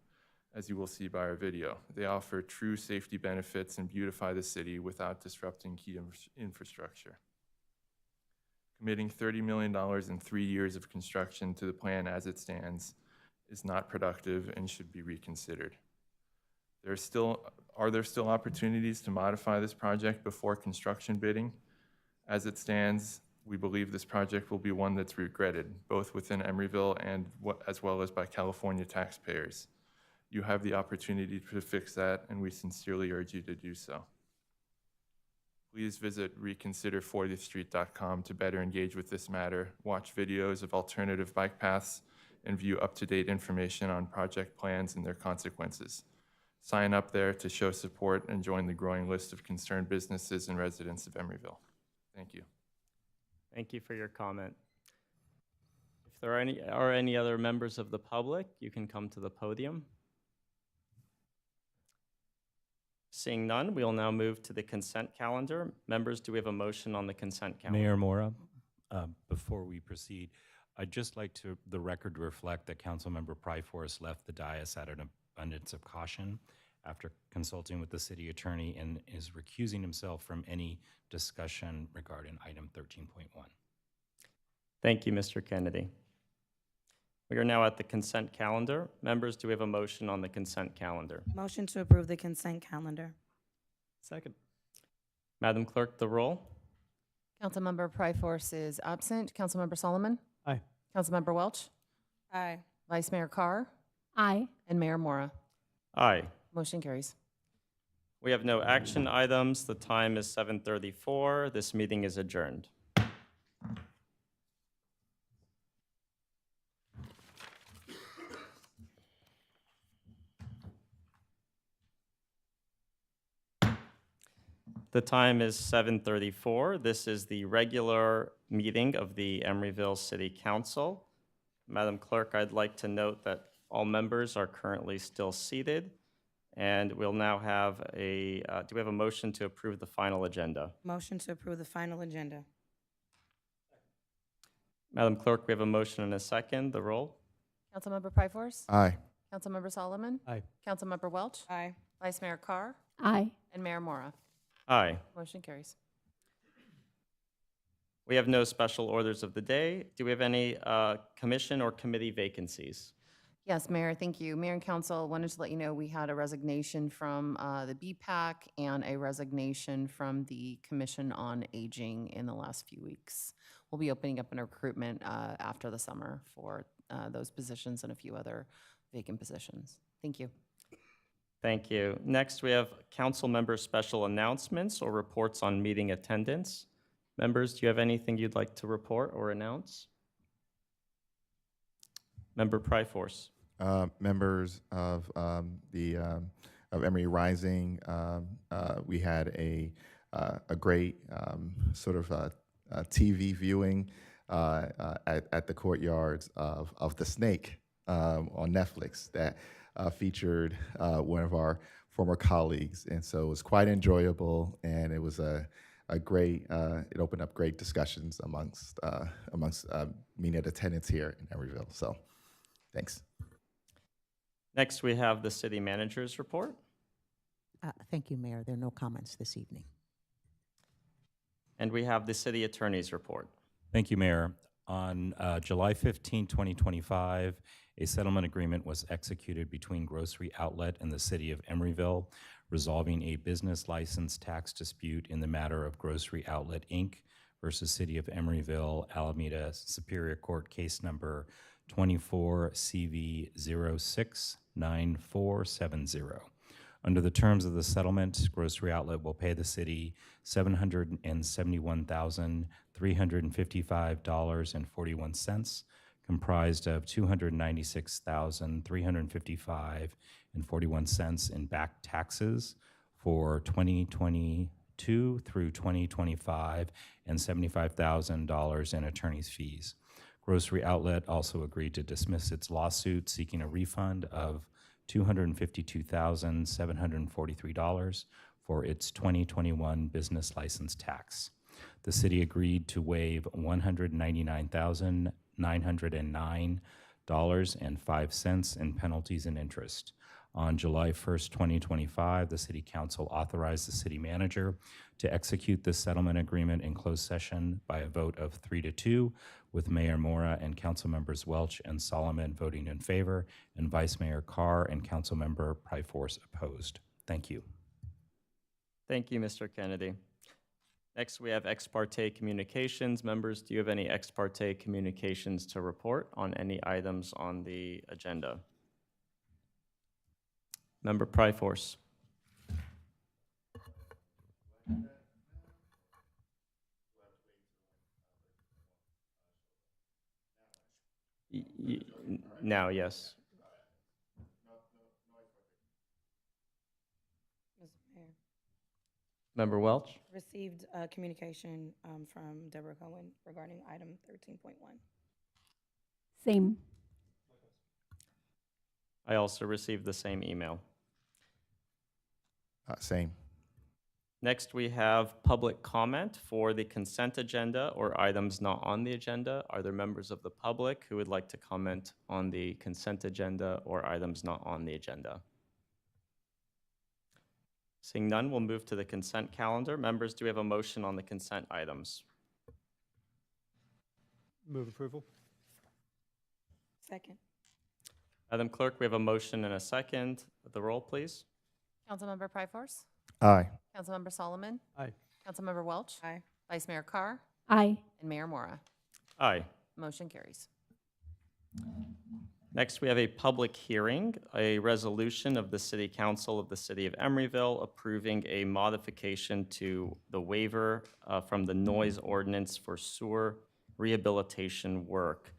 as you will see by our video. They offer true safety benefits and beautify the city without disrupting key infrastructure. Committing $30 million in 3 years of construction to the plan as it stands is not productive and should be reconsidered. Are there still opportunities to modify this project before construction bidding? As it stands, we believe this project will be one that's regretted, both within Emeryville and as well as by California taxpayers. You have the opportunity to fix that, and we sincerely urge you to do so. Please visit reconsider40thstreet.com to better engage with this matter, watch videos of alternative bike paths, and view up-to-date information on project plans and their consequences. Sign up there to show support and join the growing list of concerned businesses and residents of Emeryville. Thank you. Thank you for your comment. If there are any other members of the public, you can come to the podium. Seeing none, we will now move to the consent calendar. Members, do we have a motion on the consent calendar? Mayor Mora, before we proceed, I'd just like the record to reflect that Councilmember Pryforce left the dais at an abundance of caution after consulting with the city attorney and is recusing himself from any discussion regarding item 13.1. Thank you, Mr. Kennedy. We are now at the consent calendar. Members, do we have a motion on the consent calendar? Motion to approve the consent calendar. Second. Madam Clerk, the roll. Councilmember Pryforce is absent. Councilmember Solomon? Aye. Councilmember Welch? Aye. Vice Mayor Carr? Aye. And Mayor Mora. Aye. Motion carries. We have no action items. The time is 7:34. This meeting is adjourned. The time is 7:34. This is the regular meeting of the Emeryville City Council. Madam Clerk, I'd like to note that all members are currently still seated, and we'll now have do we have a motion to approve the final agenda? Motion to approve the final agenda. Madam Clerk, we have a motion and a second. The roll. Councilmember Pryforce? Aye. Councilmember Solomon? Aye. Councilmember Welch? Aye. Vice Mayor Carr? Aye. And Mayor Mora. Aye. Motion carries. We have no special orders of the day. Do we have any commission or committee vacancies? Yes, Mayor, thank you. Mayor and Council, wanted to let you know we had a resignation from the BPAC and a resignation from the Commission on Aging in the last few weeks. We'll be opening up a recruitment after the summer for those positions and a few other vacant positions. Thank you. Thank you. Next, we have council member special announcements or reports on meeting attendance. Members, do you have anything you'd like to report or announce? Member Pryforce. Members of of Emory Rising, we had a great sort of TV viewing at the courtyards of The Snake on Netflix that featured one of our former colleagues, and so it was quite enjoyable, and it was a great. It opened up great discussions amongst many of the tenants here in Emeryville. So, thanks. Next, we have the city manager's report. Thank you, Mayor. There are no comments this evening. And we have the city attorney's report. Thank you, Mayor. On July 15, 2025, a settlement agreement was executed between Grocery Outlet and the city of Emeryville, resolving a business license tax dispute in the matter of Grocery Outlet, Inc. versus City of Emeryville, Alameda Superior Court case number 24 CV 069470. Under the terms of the settlement, Grocery Outlet will pay the city $771,355.41, comprised of $296,355.41 in back taxes for 2022 through 2025, and $75,000 in attorney's fees. Grocery Outlet also agreed to dismiss its lawsuit seeking a refund of $252,743 for its 2021 business license tax. The city agreed to waive $199,909.05 in penalties and interest. On July 1st, 2025, the City Council authorized the city manager to execute this settlement agreement in closed session by a vote of 3-2, with Mayor Mora and Council Members Welch and Solomon voting in favor, and Vice Mayor Carr and Council Member Pryforce opposed. Thank you. Thank you, Mr. Kennedy. Next, we have ex parte communications. Members, do you have any ex parte communications to report on any items on the agenda? Member Pryforce. Now, yes. Mr. Mayor, Member Welch. received a communication from Deborah Cohen regarding item 13.1. Same. I also received the same email. Same. Next, we have public comment for the consent agenda or items not on the agenda. Are there members of the public who would like to comment on the consent agenda or items not on the agenda? Seeing none, we'll move to the consent calendar. Members, do we have a motion on the consent items? Move approval. Second. Madam Clerk, we have a motion and a second. The roll, please. Councilmember Pryforce? Aye. Councilmember Solomon? Aye. Councilmember Welch? Aye. Vice Mayor Carr? Aye. And Mayor Mora? Aye. Motion carries. Next, we have a public hearing, a resolution of the City Council of the City of Emeryville approving a modification to the waiver from the noise ordinance for sewer rehabilitation work.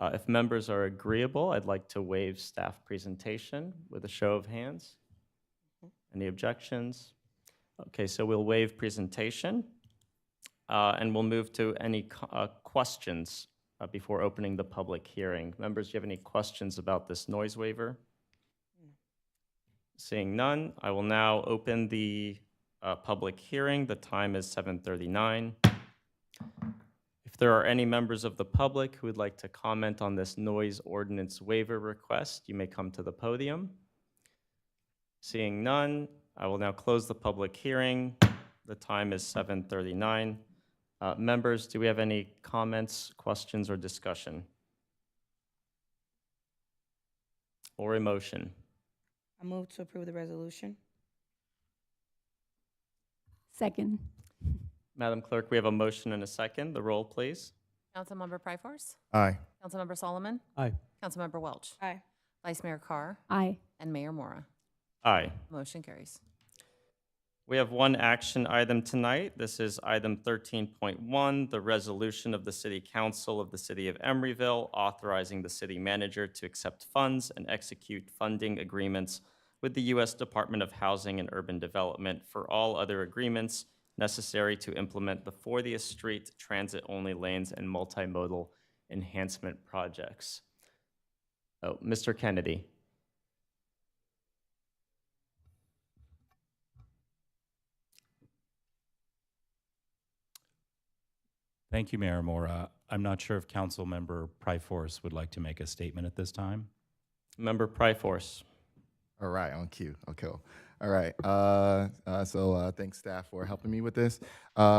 If members are agreeable, I'd like to waive staff presentation with a show of hands. Any objections? Okay, so we'll waive presentation, and we'll move to any questions before opening the public hearing. Members, do you have any questions about this noise waiver? Seeing none, I will now open the public hearing. The time is 7:39. If there are any members of the public who would like to comment on this noise ordinance waiver request, you may come to the podium. Seeing none, I will now close the public hearing. The time is 7:39. Members, do we have any comments, questions, or discussion? or a motion? I move to approve the resolution. Second. Madam Clerk, we have a motion and a second. The roll, please. Councilmember Pryforce, Aye. Councilmember Solomon, Aye. Councilmember Welch, Aye. Vice Mayor Carr, Aye. and Mayor Mora. Aye. Motion carries. We have one action item tonight. This is item 13.1, the resolution of the City Council of the City of Emeryville authorizing the city manager to accept funds and execute funding agreements with the U.S. Department of Housing and Urban Development for all other agreements necessary to implement the 40th Street transit-only lanes and multimodal enhancement projects. Oh, Mr. Kennedy. Thank you, Mayor Mora. I'm not sure if Councilmember Pryforce would like to make a statement at this time. Member Pryforce. All right, on cue. Okay. All right. Thanks, staff, for helping me with this.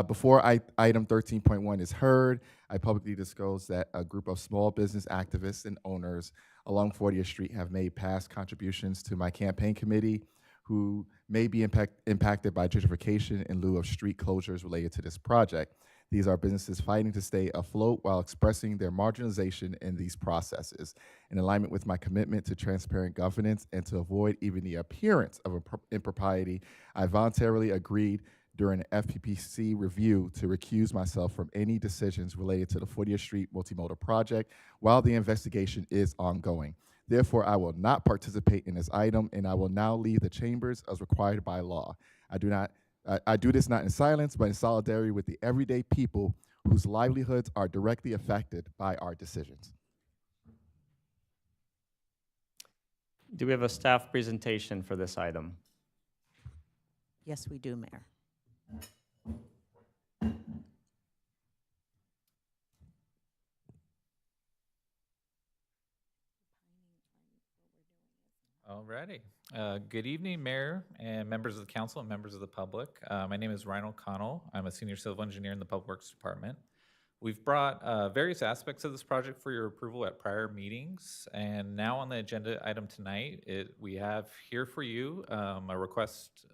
Before item 13.1 is heard, I publicly disclose that a group of small business activists and owners along 40th Street have made past contributions to my campaign committee who may be impacted by gentrification in lieu of street closures related to this project. These are businesses fighting to stay afloat while expressing their marginalization in these processes. In alignment with my commitment to transparent governance and to avoid even the appearance of impropriety, I voluntarily agreed during an FPPC review to recuse myself from any decisions related to the 40th Street multimodal project while the investigation is ongoing. Therefore, I will not participate in this item, and I will now leave the chambers as required by law. I do this not in silence, but in solidarity with the everyday people whose livelihoods are directly affected by our decisions. Do we have a staff presentation for this item? Yes, we do, Mayor. Alrighty. Good evening, Mayor and members of the council and members of the public. My name is Ryan O'Connell. I'm a senior civil engineer in the Public Works Department. We've brought various aspects of this project for your approval at prior meetings, and now on the agenda item tonight, we have here for you a request.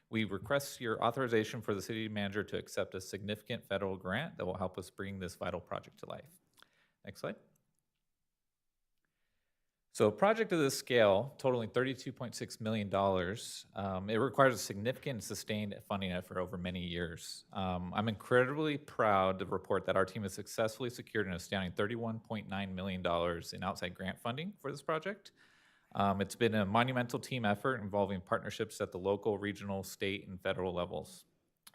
We request your authorization for the city manager to accept a significant federal grant that will help us bring this vital project to life. Next slide. So a project of this scale, totaling $32.6 million, it requires a significant and sustained funding effort over many years. I'm incredibly proud to report that our team has successfully secured an astounding $31.9 million in outside grant funding for this project. It's been a monumental team effort involving partnerships at the local, regional, state, and federal levels.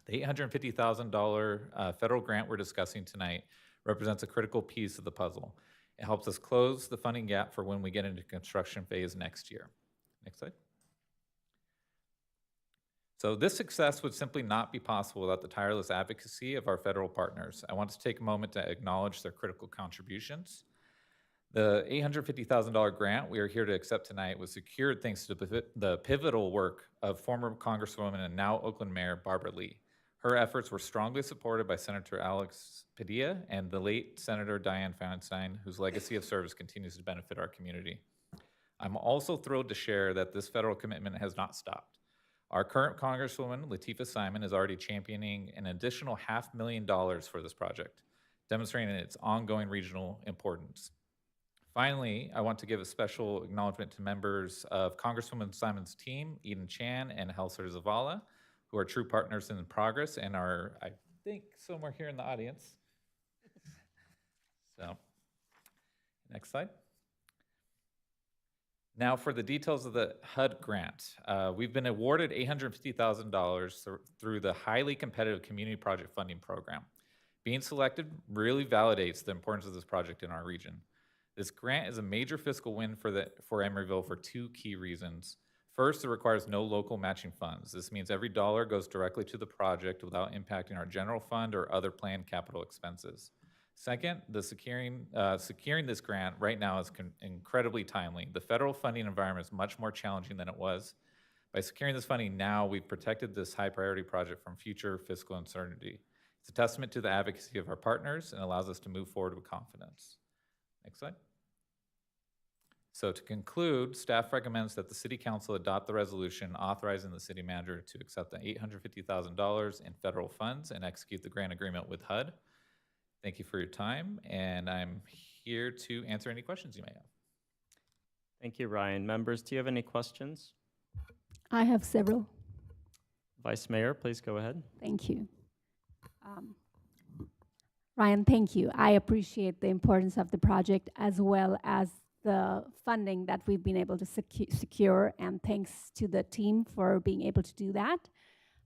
The $850,000 federal grant we're discussing tonight represents a critical piece of the puzzle. It helps us close the funding gap for when we get into construction phase next year. Next slide. So this success would simply not be possible without the tireless advocacy of our federal partners. I want to take a moment to acknowledge their critical contributions. The $850,000 grant we are here to accept tonight was secured thanks to the pivotal work of former Congresswoman and now Oakland Mayor Barbara Lee. Her efforts were strongly supported by Senator Alex Padilla and the late Senator Dianne Feinstein, whose legacy of service continues to benefit our community. I'm also thrilled to share that this federal commitment has not stopped. Our current Congresswoman, Latifah Simon, is already championing an additional $500,000 for this project, demonstrating its ongoing regional importance. Finally, I want to give a special acknowledgement to members of Congresswoman Simon's team, Eden Chan and Helser Zavala, who are true partners in progress and are, I think, somewhere here in the audience. So, next slide. Now for the details of the HUD grant. We've been awarded $850,000 through the highly competitive Community Project Funding Program. Being selected really validates the importance of this project in our region. This grant is a major fiscal win for Emeryville for two key reasons. First, it requires no local matching funds. This means every dollar goes directly to the project without impacting our general fund or other planned capital expenses. Second, securing this grant right now is incredibly timely. The federal funding environment is much more challenging than it was. By securing this funding now, we've protected this high priority project from future fiscal uncertainty. It's a testament to the advocacy of our partners and allows us to move forward with confidence. Next slide. So to conclude, staff recommends that the city council adopt the resolution authorizing the city manager to accept the $850,000 in federal funds and execute the grant agreement with HUD. Thank you for your time, and I'm here to answer any questions you may have. Thank you, Ryan. Members, do you have any questions? I have several. Vice Mayor, please go ahead. Thank you. Ryan, thank you. I appreciate the importance of the project as well as the funding that we've been able to secure, and thanks to the team for being able to do that.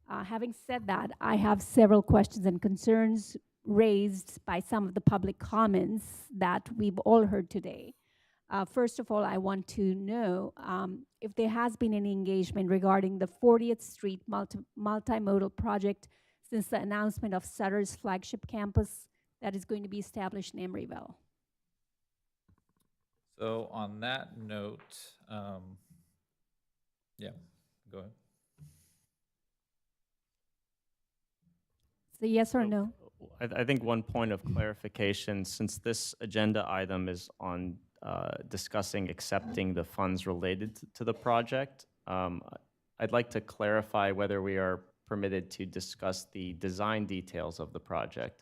Having said that, I have several questions and concerns raised by some of the public comments that we've all heard today. First of all, I want to know if there has been any engagement regarding the 40th Street multimodal project since the announcement of Sutter's flagship campus that is going to be established in Emeryville. So on that note, yeah, go ahead. So yes or no? I think one point of clarification, since this agenda item is on discussing accepting the funds related to the project, I'd like to clarify whether we are permitted to discuss the design details of the project.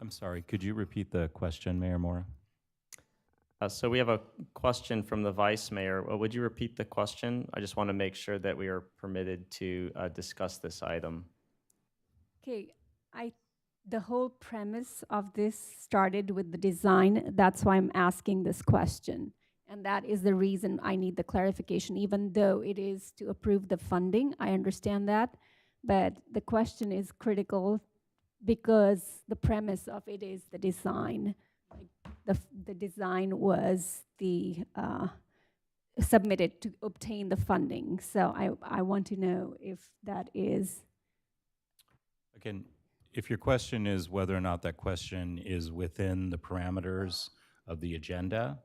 I'm sorry, could you repeat the question, Mayor Mora? So we have a question from the Vice Mayor. Would you repeat the question? I just want to make sure that we are permitted to discuss this item. Okay, the whole premise of this started with the design. That's why I'm asking this question. And that is the reason I need the clarification, even though it is to approve the funding. I understand that. But the question is critical because the premise of it is the design. The design was submitted to obtain the funding. So I want to know if that is. Again, if your question is whether or not that question is within the parameters of the agenda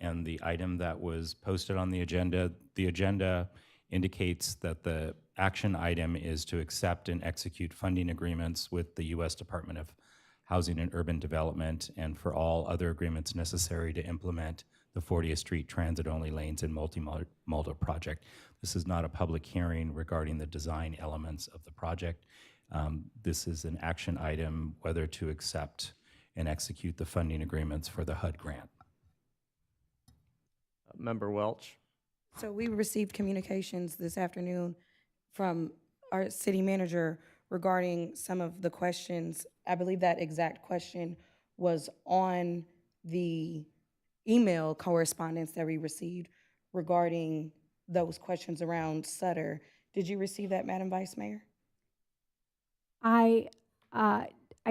and the item that was posted on the agenda indicates that the action item is to accept and execute funding agreements with the U.S. Department of Housing and Urban Development and for all other agreements necessary to implement the 40th Street transit-only lanes and multimodal project. This is not a public hearing regarding the design elements of the project. This is an action item whether to accept and execute the funding agreements for the HUD grant. Member Welch. So we received communications this afternoon from our city manager regarding some of the questions. I believe that exact question was on the email correspondence that we received regarding those questions around Sutter. Did you receive that, Madam Vice Mayor? I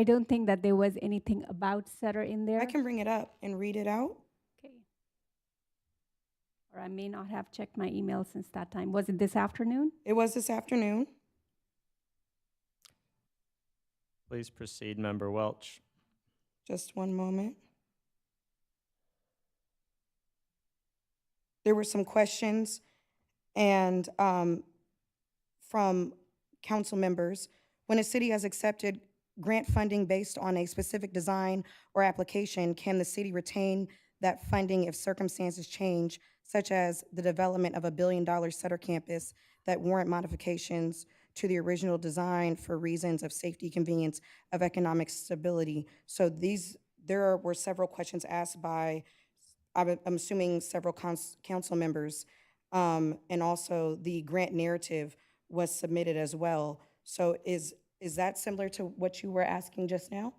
don't think that there was anything about Sutter in there. I can bring it up and read it out. Okay. Or I may not have checked my email since that time. Was it this afternoon? It was this afternoon. Please proceed, Member Welch. Just one moment. There were some questions and from council members. When a city has accepted grant funding based on a specific design or application, can the city retain that funding if circumstances change, such as the development of $1 billion Sutter campus that warrant modifications to the original design for reasons of safety, convenience, of economic stability? So there were several questions asked by, I'm assuming, several council members, and also the grant narrative was submitted as well. So is that similar to what you were asking just now?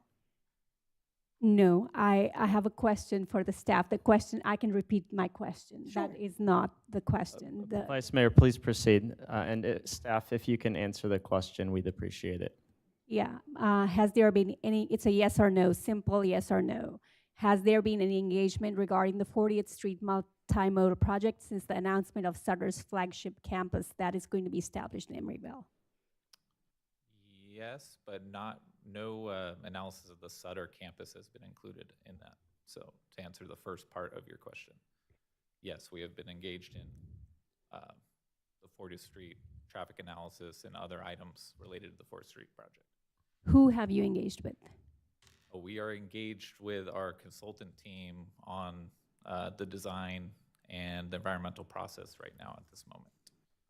No, I have a question for the staff. The question, I can repeat my question. Sure. That is not the question. Vice Mayor, please proceed. And staff, if you can answer the question, we'd appreciate it. Yeah, has there been any, it's a yes or no, simple yes or no. Has there been any engagement regarding the 40th Street multimodal project since the announcement of Sutter's flagship campus that is going to be established in Emeryville? Yes, but no analysis of the Sutter campus has been included in that. So to answer the first part of your question, yes, we have been engaged in the 40th Street traffic analysis and other items related to the 4th Street project. Who have you engaged with? we are engaged with our consultant team on the design and the environmental process right now at this moment.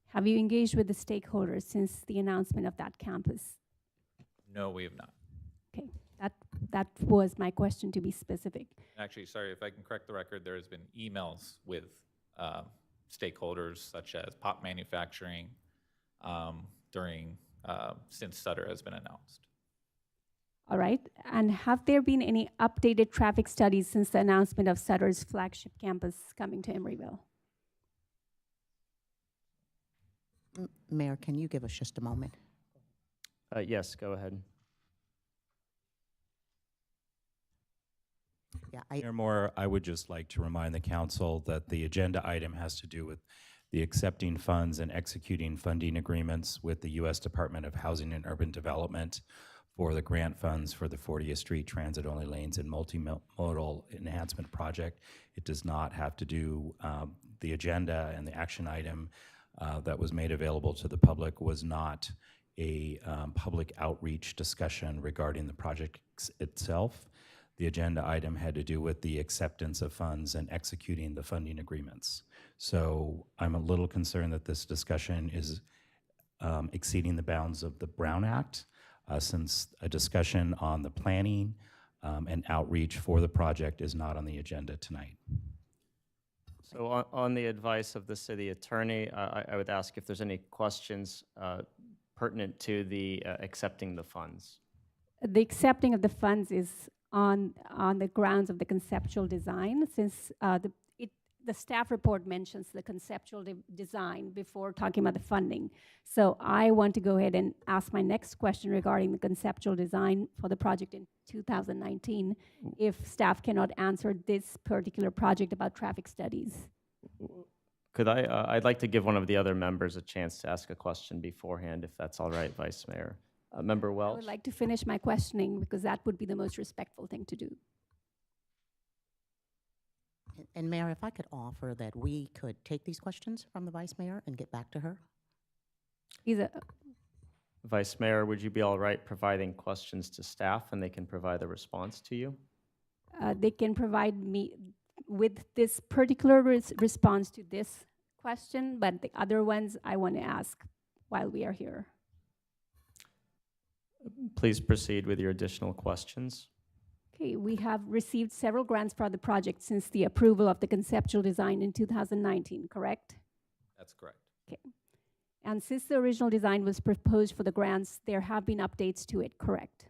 Have you engaged with the stakeholders since the announcement of that campus? No, we have not. Okay, that was my question, to be specific. Actually, sorry, if I can correct the record, there has been emails with stakeholders such as pop manufacturing since Sutter has been announced. All right, and have there been any updated traffic studies since the announcement of Sutter's flagship campus coming to Emeryville? Mayor, can you give us just a moment? Yes, go ahead. Yeah, Mayor Moore, I would just like to remind the council that the agenda item has to do with the accepting funds and executing funding agreements with the U.S. Department of Housing and Urban Development for the grant funds for the 40th Street transit-only lanes and multimodal enhancement project. It does not have to do, the agenda and the action item that was made available to the public was not a public outreach discussion regarding the project itself. The agenda item had to do with the acceptance of funds and executing the funding agreements. So I'm a little concerned that this discussion is exceeding the bounds of the Brown Act, since a discussion on the planning and outreach for the project is not on the agenda tonight. So on the advice of the city attorney, I would ask if there's any questions pertinent to the accepting the funds. The accepting of the funds is on the grounds of the conceptual design, since the staff report mentions the conceptual design before talking about the funding. So I want to go ahead and ask my next question regarding the conceptual design for the project in 2019, if staff cannot answer this particular project about traffic studies. Could I'd like to give one of the other members a chance to ask a question beforehand, if that's all right, Vice Mayor. Member I Welch? would like to finish my questioning because that would be the most respectful thing to do. And Mayor, if I could offer that we could take these questions from the Vice Mayor and get back to her? Vice Mayor, would you be all right providing questions to staff and they can provide a response to you? They can provide me with this particular response to this question, but the other ones I want to ask while we are here. Please proceed with your additional questions. Okay, we have received several grants for the project since the approval of the conceptual design in 2019, correct? That's correct. Okay. And since the original design was proposed for the grants, there have been updates to it, correct?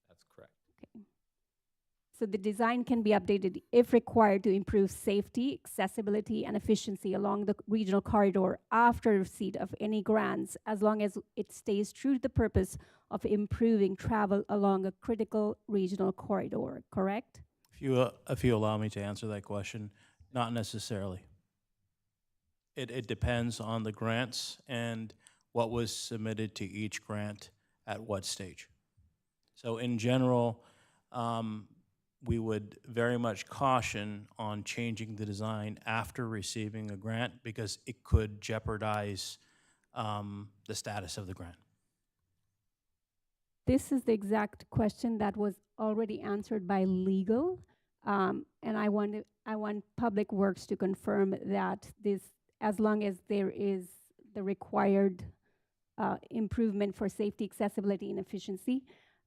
That's correct. Okay. So the design can be updated if required to improve safety, accessibility, and efficiency along the regional corridor after receipt of any grants, as long as it stays true to the purpose of improving travel along a critical regional corridor, correct? If you allow me to answer that question, not necessarily. It depends on the grants and what was submitted to each grant at what stage. So in general, we would very much caution on changing the design after receiving a grant because it could jeopardize the status of the grant. This is the exact question that was already answered by legal, and I want Public Works to confirm that this, as long as there is the required improvement for safety, accessibility, and efficiency.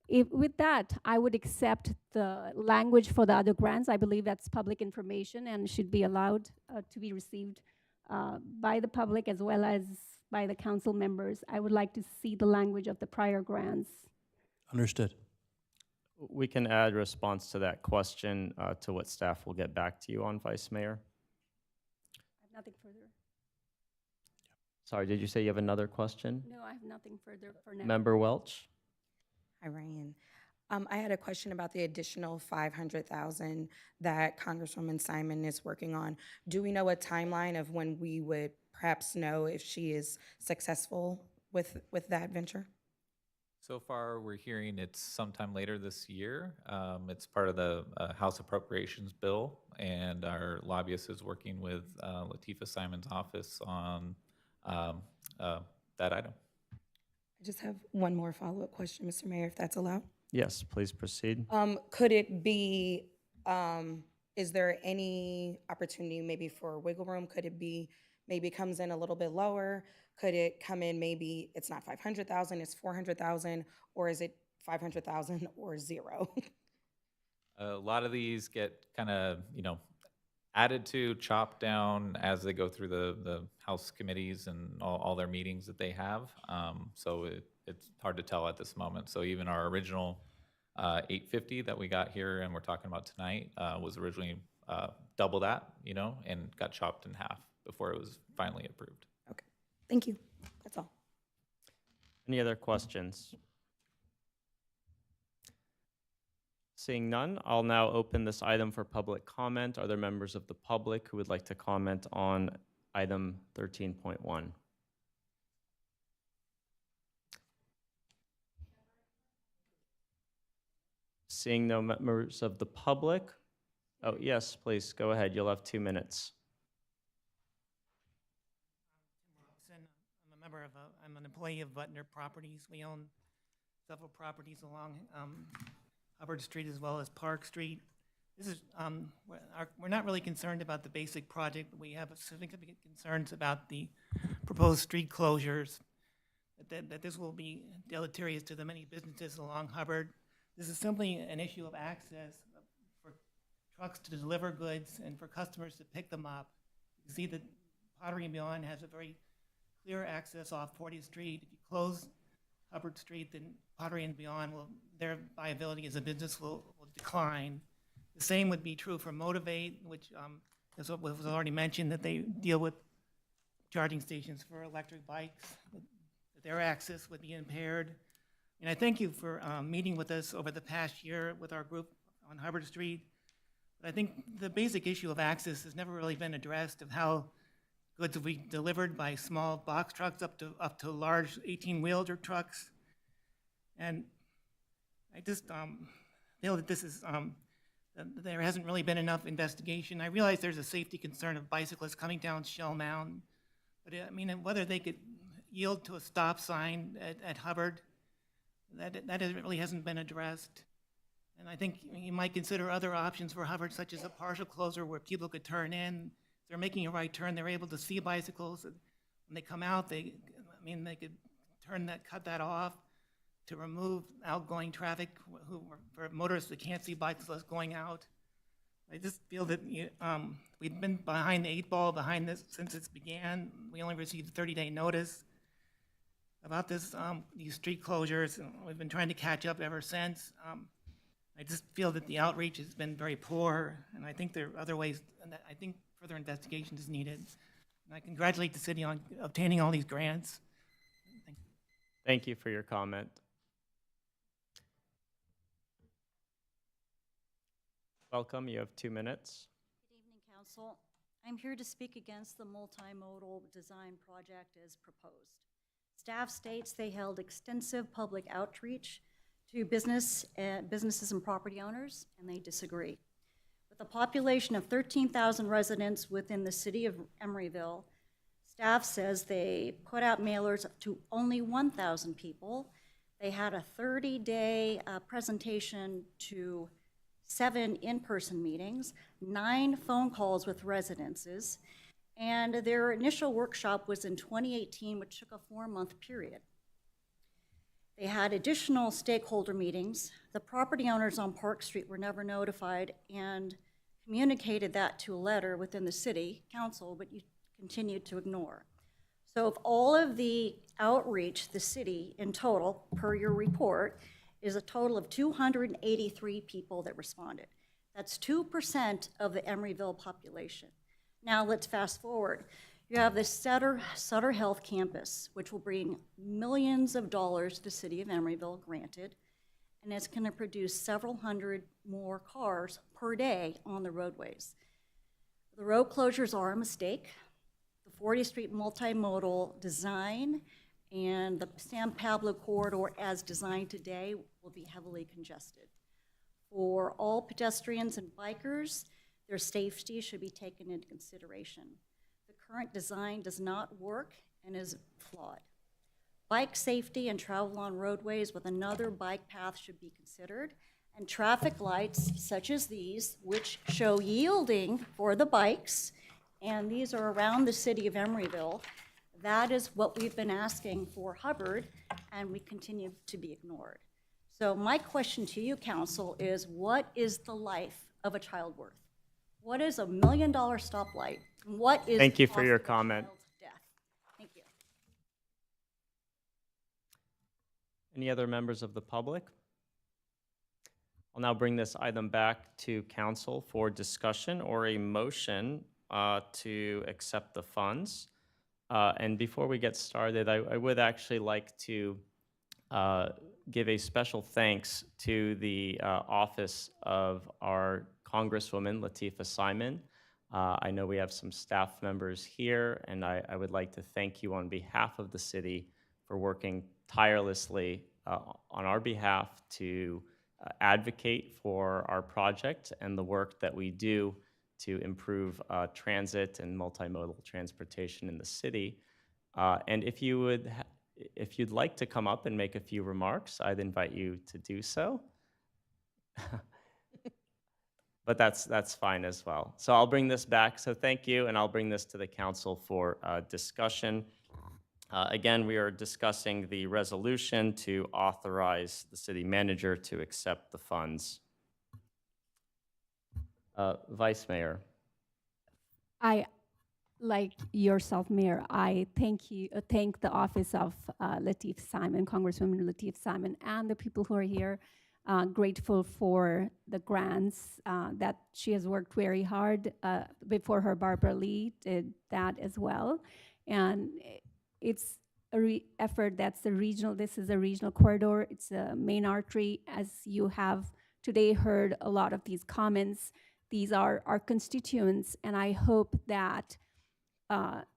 With that, I would accept the language for the other grants. I believe that's public information and should be allowed to be received by the public as well as by the council members. I would like to see the language of the prior grants. Understood. We can add response to that question to what staff will get back to you on, Vice Mayor. I have nothing further. Sorry, did you say you have another question? No, I have nothing further for now. Member Welch? Hi, Ryan. I had a question about the additional $500,000 that Congresswoman Simon is working on. Do we know a timeline of when we would perhaps know if she is successful with that venture? So far, we're hearing it's sometime later this year. It's part of the House Appropriations Bill, and our lobbyist is working with Latifah Simon's office on that item. I just have one more follow-up question, Mr. Mayor, if that's allowed. Yes, please proceed. Could it be, is there any opportunity maybe for wiggle room? Could it be, maybe it comes in a little bit lower? Could it come in, maybe it's not 500,000, it's 400,000, or is it 500,000 or zero? A lot of these get kind of, added to, chopped down as they go through the House committees and all their meetings that they have. So it's hard to tell at this moment. So even our original 850 that we got here and we're talking about tonight was originally double that, and got chopped in half before it was finally approved. Okay, thank you. That's all. Any other questions? Seeing none, I'll now open this item for public comment. Are there members of the public who would like to comment on item 13.1? Seeing no members of the public, oh, yes, please, go ahead. You'll have 2 minutes. I'm an employee of Butner Properties. We own several properties along Hubbard Street as well as Park Street. This is, we're not really concerned about the basic project, but we have significant concerns about the proposed street closures, that this will be deleterious to the many businesses along Hubbard. This is simply an issue of access for trucks to deliver goods and for customers to pick them up. You can see that Pottery and Beyond has a very clear access off 40th Street. If you close Hubbard Street, then Pottery and Beyond their viability as a business will decline. The same would be true for Motivate, which as was already mentioned, that they deal with charging stations for electric bikes, that their access would be impaired. And I thank you for meeting with us over the past year with our group on Hubbard Street. But I think the basic issue of access has never really been addressed, of how goods will be delivered by small box trucks up to large 18-wheeler trucks. And I just feel that this is, there hasn't really been enough investigation. I realize there's a safety concern of bicyclists coming down Shell Mountain, but I mean, whether they could yield to a stop sign at Hubbard, that really hasn't been addressed. And I think you might consider other options for Hubbard, such as a partial closure where people could turn in. If they're making a right turn, they're able to see bicycles. When they come out, they could cut that off to remove outgoing traffic for motorists that can't see bicyclists going out. I just feel that we've been behind the 8 ball behind this since it began. We only received a 30-day notice about this, these street closures, and we've been trying to catch up ever since. I just feel that the outreach has been very poor, and I think there are other ways, and I think further investigation is needed. And I congratulate the city on obtaining all these grants. Thank you. Thank you for your comment. Welcome, you have 2 minutes. Good evening, Council. I'm here to speak against the multimodal design project as proposed. Staff states they held extensive public outreach to businesses and property owners, and they disagree. With a population of 13,000 residents within the city of Emeryville, staff says they put out mailers to only 1,000 people. They had a 30-day presentation to 7 in-person meetings, 9 phone calls with residences, and their initial workshop was in 2018, which took a 4-month period. They had additional stakeholder meetings. The property owners on Park Street were never notified and communicated that to a letter within the city council, but you continued to ignore. So of all of the outreach, the city in total, per your report, is a total of 283 people that responded. That's 2% of the Emeryville population. Now let's fast forward. You have the Sutter Health campus, which will bring millions of dollars to the city of Emeryville, granted, and it's gonna produce several hundred more cars per day on the roadways. The road closures are a mistake. The 40th Street multimodal design and the San Pablo corridor as designed today will be heavily congested. For all pedestrians and bikers, their safety should be taken into consideration. The current design does not work and is flawed. Bike safety and travel on roadways with another bike path should be considered. And traffic lights such as these, which show yielding for the bikes, and these are around the city of Emeryville. That is what we've been asking for Hubbard, and we continue to be ignored. So my question to you, council, is what is the life of a child worth? What is $1 million stoplight? What is Thank you the for cost your of a comment. child's death? Thank you. Any other members of the public? I'll now bring this item back to council for discussion or a motion to accept the funds. And before we get started, I would actually like to give a special thanks to the office of our Congresswoman Lateefah Simon. I know we have some staff members here, and I would like to thank you on behalf of the city for working tirelessly on our behalf to advocate for our project and the work that we do to improve transit and multimodal transportation in the city. And if you'd like to come up and make a few remarks, I'd invite you to do so. But that's fine as well. So I'll bring this back. So thank you, and I'll bring this to the council for discussion. Again, we are discussing the resolution to authorize the city manager to accept the funds. Vice Mayor. Like yourself, Mayor, I thank the office of Lateefah Simon, Congresswoman Lateefah Simon, and the people who are here. Grateful for the grants that she has worked very hard. Before her, Barbara Lee did that as well. And it's a effort that's the regional, this is a regional corridor. It's a main artery. As you have today heard a lot of these comments, these are our constituents, and I hope that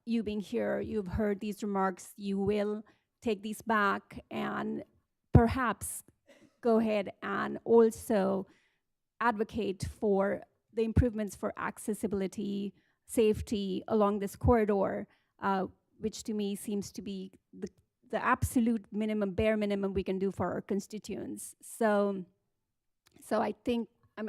you being here, you've heard these remarks, you will take these back and perhaps go ahead and also advocate for the improvements for accessibility, safety along this corridor, which to me seems to be the absolute minimum, bare minimum we can do for our constituents. So I think,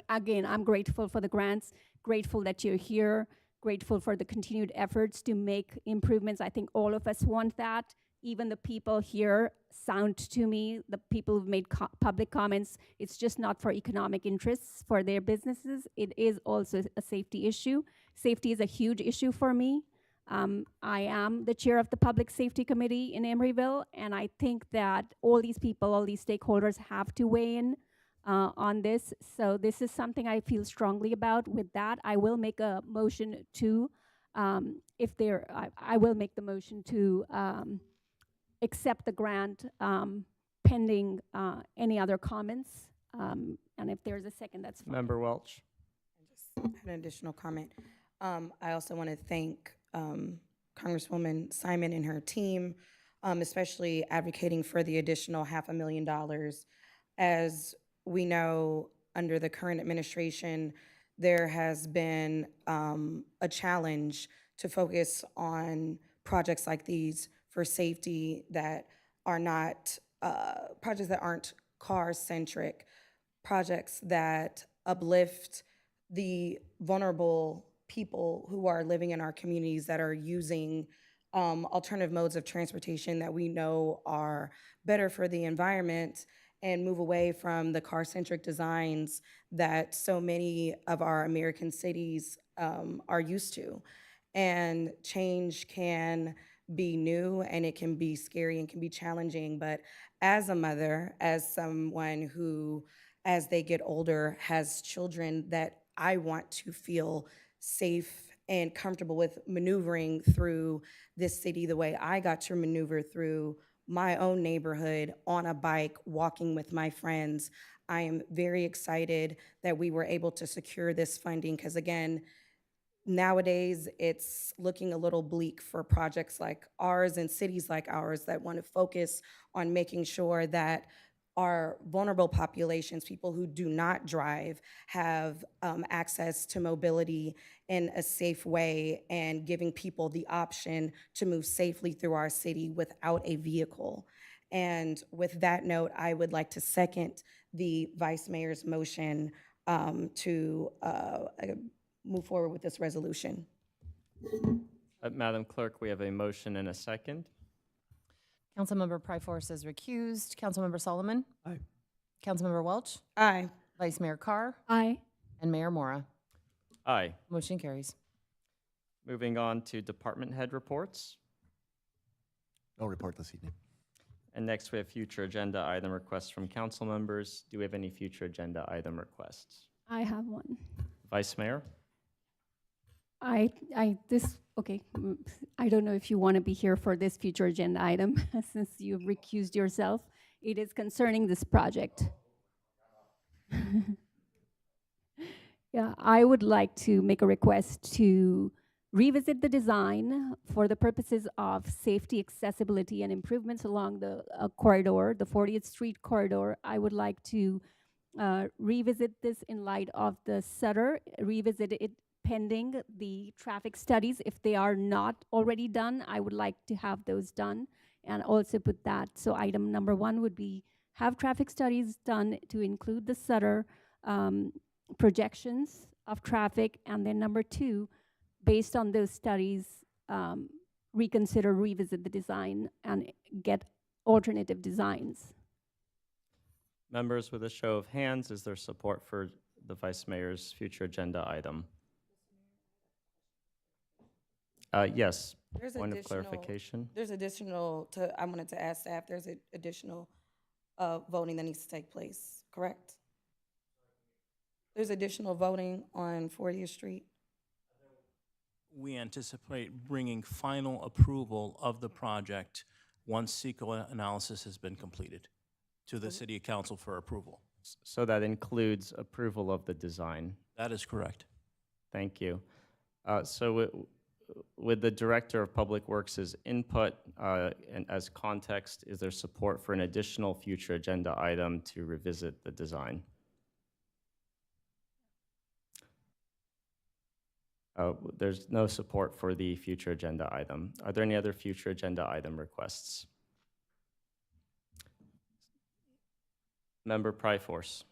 I'm grateful for the grants, grateful that you're here, grateful for the continued efforts to make improvements. I think all of us want that. Even the people here sound to me, the people who've made public comments, it's just not for economic interests for their businesses. It is also a safety issue. Safety is a huge issue for me. I am the chair of the Public Safety Committee in Emeryville, and I think that all these people, all these stakeholders have to weigh in on this. So this is something I feel strongly about. With that, I will make a motion to, I will make the motion to accept the grant pending any other comments. And if there's a second, that's fine. Member Welch. I just had an additional comment. I also want to thank Congresswoman Simon and her team, especially advocating for the additional $500,000. As we know, under the current administration, there has been a challenge to focus on projects like these for safety that are not, projects that aren't car-centric, projects that uplift the vulnerable people who are living in our communities that are using alternative modes of transportation that we know are better for the environment, and move away from the car-centric designs that so many of our American cities are used to. And change can be new, and it can be scary and can be challenging, but as a mother, as someone who, as they get older, has children that I want to feel safe and comfortable with maneuvering through this city the way I got to maneuver through my own neighborhood on a bike, walking with my friends. I am very excited that we were able to secure this funding because, again, nowadays it's looking a little bleak for projects like ours and cities like ours that want to focus on making sure that our vulnerable populations, people who do not drive, have access to mobility in a safe way, and giving people the option to move safely through our city without a vehicle. And with that note, I would like to second the Vice Mayor's motion to move forward with this resolution. Madam Clerk, we have a motion and a second. Councilmember Pryforce is recused. Councilmember Solomon? Aye. Councilmember Welch? Aye. Vice Mayor Carr? Aye. And Mayor Mora. Aye. Motion carries. Moving on to department head reports. No report this evening. And next we have future agenda item requests from council members. Do we have any future agenda item requests? I have one. Vice Mayor? Okay, I don't know if you want to be here for this future agenda item since you've recused yourself. It is concerning this project. Yeah, I would like to make a request to revisit the design for the purposes of safety, accessibility, and improvements along the corridor, the 40th Street corridor. I would like to revisit this in light of the Sutter, revisit it pending the traffic studies. If they are not already done, I would like to have those done and also put that. So item number 1 would be have traffic studies done to include the Sutter projections of traffic. And then number 2, based on those studies, revisit the design and get alternative designs. Members, with a show of hands, is there support for the Vice Mayor's future agenda item? Yes, point of clarification. There's additional, I wanted to ask staff, there's additional voting that needs to take place, correct? There's additional voting on 40th Street? We anticipate bringing final approval of the project once CEQA analysis has been completed to the City Council for approval. So that includes approval of the design. That is correct. Thank you. With the Director of Public Works' input and as context, is there support for an additional future agenda item to revisit the design? There's no support for the future agenda item. Are there any other future agenda item requests? Member Pryforce.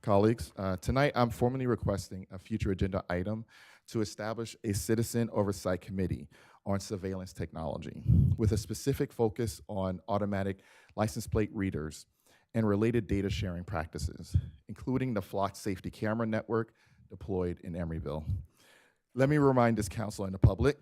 Colleagues, tonight I'm formally requesting a future agenda item to establish a citizen oversight committee on surveillance technology with a specific focus on automatic license plate readers and related data sharing practices, including the Flock Safety Camera Network deployed in Emeryville. Let me remind this council and the public,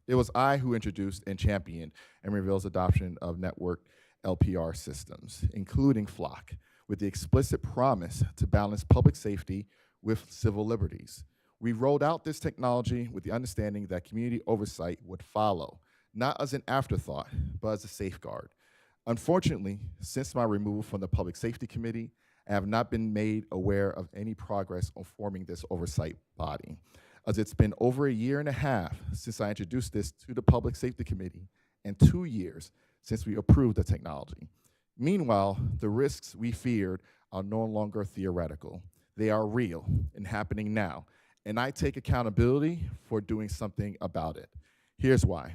it was I who introduced and championed Emeryville's adoption of network LPR systems, including Flock, with the explicit promise to balance public safety with civil liberties. We rolled out this technology with the understanding that community oversight would follow, not as an afterthought, but as a safeguard. Unfortunately, since my removal from the Public Safety Committee, I have not been made aware of any progress on forming this oversight body, as it's been over a year and a half since I introduced this to the Public Safety Committee and 2 years since we approved the technology. Meanwhile, the risks we feared are no longer theoretical. They are real and happening now, and I take accountability for doing something about it. Here's why.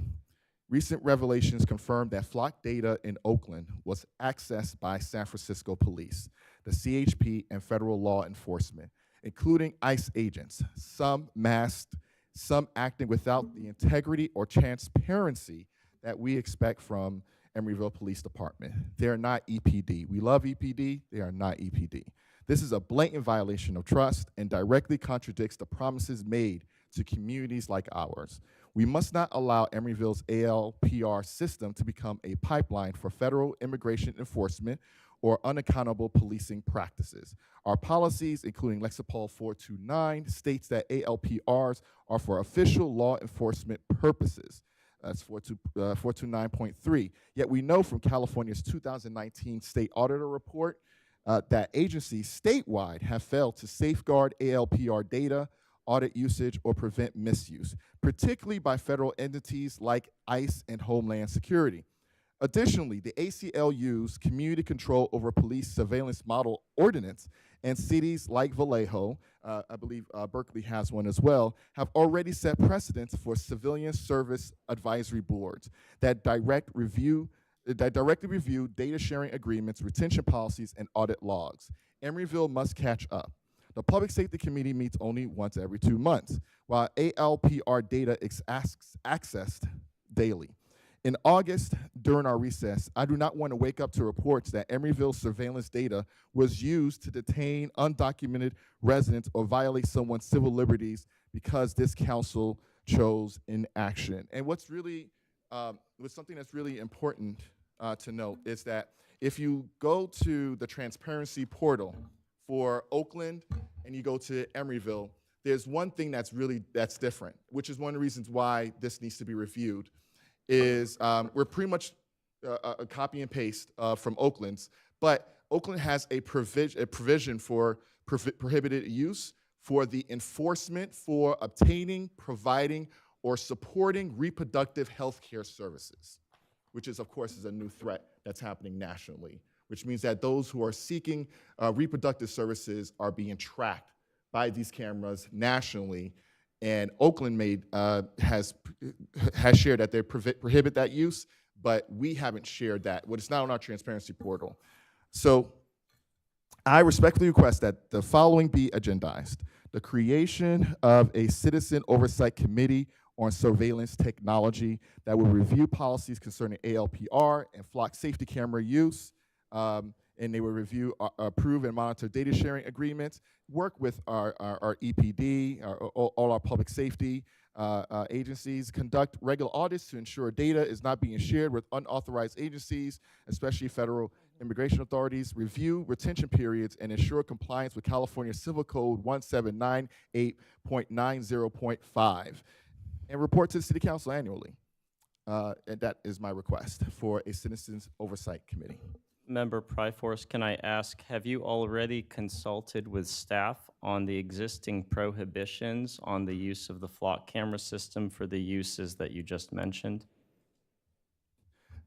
Recent revelations confirmed that Flock data in Oakland was accessed by San Francisco police, the CHP, and federal law enforcement, including ICE agents, some masked, some acting without the integrity or transparency that we expect from Emeryville Police Department. They are not EPD. We love EPD, they are not EPD. This is a blatant violation of trust and directly contradicts the promises made to communities like ours. We must not allow Emeryville's ALPR system to become a pipeline for federal immigration enforcement or unaccountable policing practices. Our policies, including Lexipol 429, states that ALPRs are for official law enforcement purposes. That's 429.3. Yet we know from California's 2019 state auditor report that agencies statewide have failed to safeguard ALPR data, audit usage, or prevent misuse, particularly by federal entities like ICE and Homeland Security. Additionally, the ACLU's Community Control over Police Surveillance Model Ordinance and cities like Vallejo, I believe Berkeley has one as well, have already set precedents for civilian service advisory boards that directly review data sharing agreements, retention policies, and audit logs. Emeryville must catch up. The Public Safety Committee meets only once every 2 months, while ALPR data is accessed daily. In August, during our recess, I do not want to wake up to reports that Emeryville surveillance data was used to detain undocumented residents or violate someone's civil liberties because this council chose inaction. And what's something that's really important to note is that if you go to the transparency portal for Oakland and you go to Emeryville, there's one thing that's different, which is one of the reasons why this needs to be reviewed. Is we're pretty much a copy and paste from Oakland's, but Oakland has a provision for prohibited use for the enforcement for obtaining, providing, or supporting reproductive health care services, which is, of course, is a new threat that's happening nationally, which means that those who are seeking reproductive services are being tracked by these cameras nationally. And Oakland has shared that they prohibit that use, but we haven't shared that. Well, it's not on our transparency portal. So I respectfully request that the following be agendized: the creation of a citizen oversight committee on surveillance technology that will review policies concerning ALPR and flock safety camera use, and they will review, approve, and monitor data sharing agreements, work with our EPD, all our public safety agencies, conduct regular audits to ensure data is not being shared with unauthorized agencies, especially federal immigration authorities, review retention periods, and ensure compliance with California Civil Code 1798.90.5, and report to the City Council annually. And that is my request for a Citizens Oversight Committee. Member Pryforce, can I ask, have you already consulted with staff on the existing prohibitions on the use of the flock camera system for the uses that you just mentioned?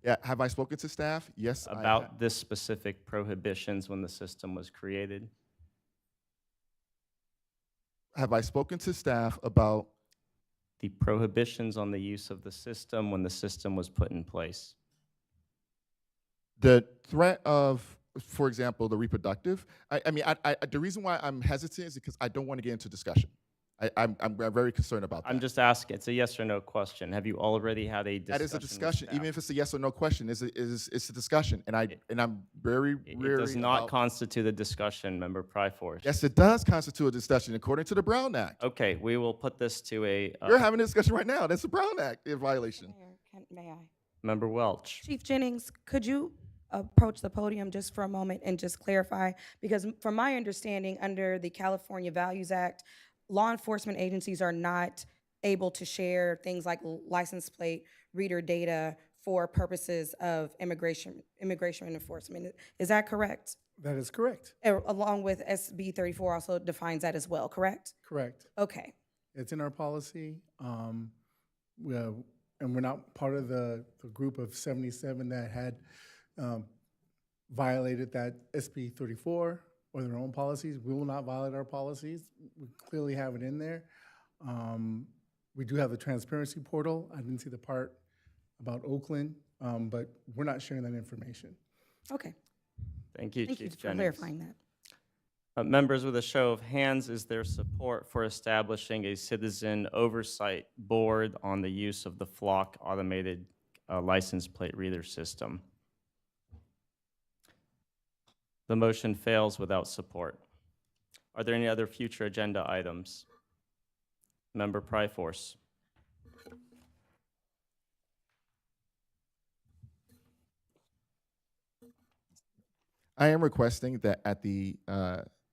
Yeah, have I spoken to staff? Yes, About this specific prohibitions when the system was created? Have I spoken to staff about the prohibitions on the use of the system when the system was put in place? the threat of, for example, the reproductive? The reason why I'm hesitant is because I don't want to get into discussion. I'm very concerned about that. I'm just asking, it's a yes or no question. Have you already had a discussion? That is a discussion. Even if it's a yes or no question, it's a discussion. And I'm very It does not constitute a discussion, Member Pryforce. Yes, it does constitute a discussion according to the Brown Act. Okay, we will put this to a. You're having a discussion right now. That's a Brown Act violation. May I? Member Welch. Chief Jennings, could you approach the podium just for a moment and just clarify? Because from my understanding, under the California Values Act, law enforcement agencies are not able to share things like license plate reader data for purposes of immigration enforcement. Is that correct? That is correct. Along with SB 34 also defines that as well, correct? Correct. Okay. It's in our policy. And we're not part of the group of 77 that had violated that SB 34 or their own policies. We will not violate our policies. We clearly have it in there. We do have the transparency portal. I didn't see the part about Oakland, but we're not sharing that information. Okay. Thank you, Thank Chief you for Jennings. clarifying that. Members, with a show of hands, is there support for establishing a citizen oversight board on the use of the Flock automated license plate reader system? The motion fails without support. Are there any other future agenda items? Member Pryforce. I am requesting that at the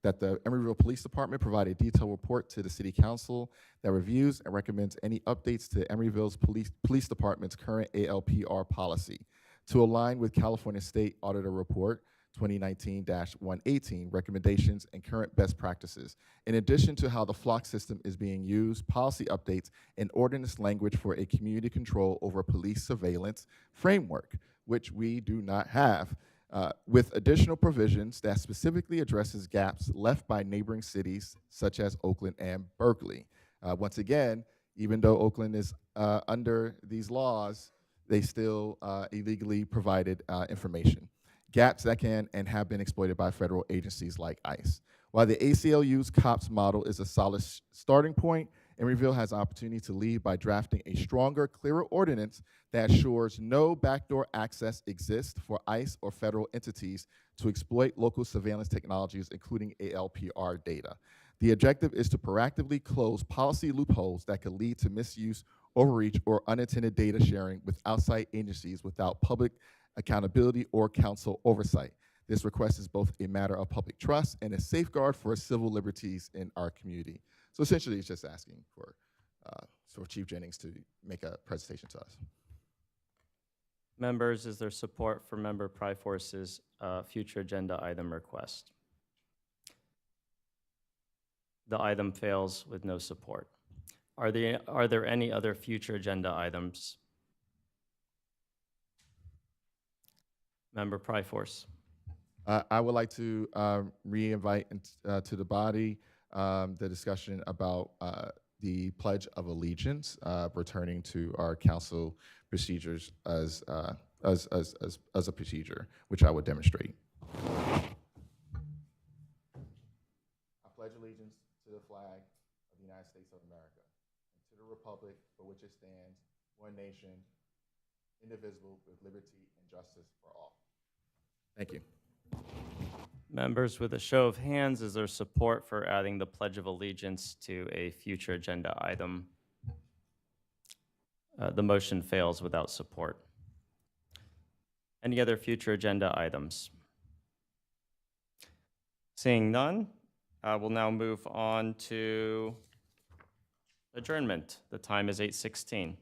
that the Emeryville Police Department provide a detailed report to the City Council that reviews and recommends any updates to Emeryville's Police Department's current ALPR policy to align with California State Auditor Report 2019-118 recommendations and current best practices, in addition to how the flock system is being used, policy updates, and ordinance language for a community control over police surveillance framework, which we do not have, with additional provisions that specifically addresses gaps left by neighboring cities such as Oakland and Berkeley. Once again, even though Oakland is under these laws, they still illegally provided information. Gaps that can and have been exploited by federal agencies like ICE. While the ACLU's COPS model is a solid starting point, Emeryville has an opportunity to lead by drafting a stronger, clearer ordinance that assures no backdoor access exists for ICE or federal entities to exploit local surveillance technologies, including ALPR data. The objective is to proactively close policy loopholes that could lead to misuse, overreach, or unintended data sharing with outside agencies without public accountability or council oversight. This request is both a matter of public trust and a safeguard for civil liberties in our community. So essentially, it's just asking for Chief Jennings to make a presentation to us. Members, is there support for Member Pryforce's future agenda item request? The item fails with no support. Are there any other future agenda items? Member Pryforce. I would like to re-invite to the body the discussion about the Pledge of Allegiance, returning to our council procedures as a procedure, which I would demonstrate. I pledge allegiance to the flag of the United States of America and to the republic for which it stands, one nation, indivisible, with liberty and justice for all. Thank you. Members, with a show of hands, is there support for adding the Pledge of Allegiance to a future agenda item? The motion fails without support. Any other future agenda items? Seeing none, we'll now move on to adjournment. The time is 8:16.